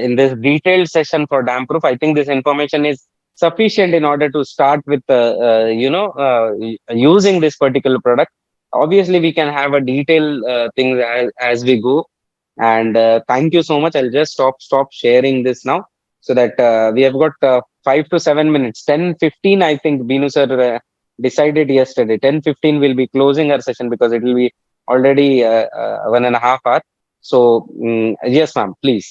in this detailed session for dam proof. I think this information is sufficient in order to start with using this particular product. Obviously, we can have a detailed thing as we go. And thank you so much. I'll just stop sharing this now, so that we have got 5 to 7 minutes. 10:15, I think Binu sir decided yesterday. 10:15 we'll be closing our session because it will be already 1.5 hours. So yes, ma'am, please.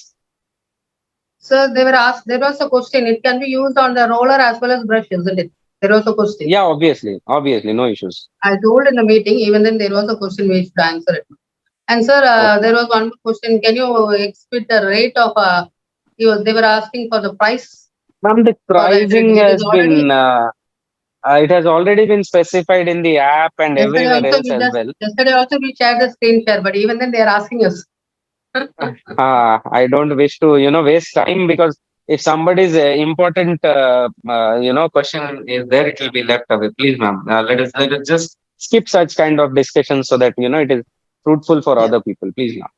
Sir, there was a question. It can be used on the roller as well as brush, isn't it? There was a question. Yeah, obviously, no issues. I told in the meeting, even then there was a question we should answer it. And sir, there was one more question. Can you explain the rate of, they were asking for the price? Ma'am, the pricing has been, it has already been specified in the app and everywhere else as well. Yesterday also we shared the screen share, but even then they are asking us. I don't wish to, waste time, because if somebody's important, question is there, it will be left away. Please, ma'am, let us just skip such kind of discussions so that, it is fruitful for other people. Please, ma'am.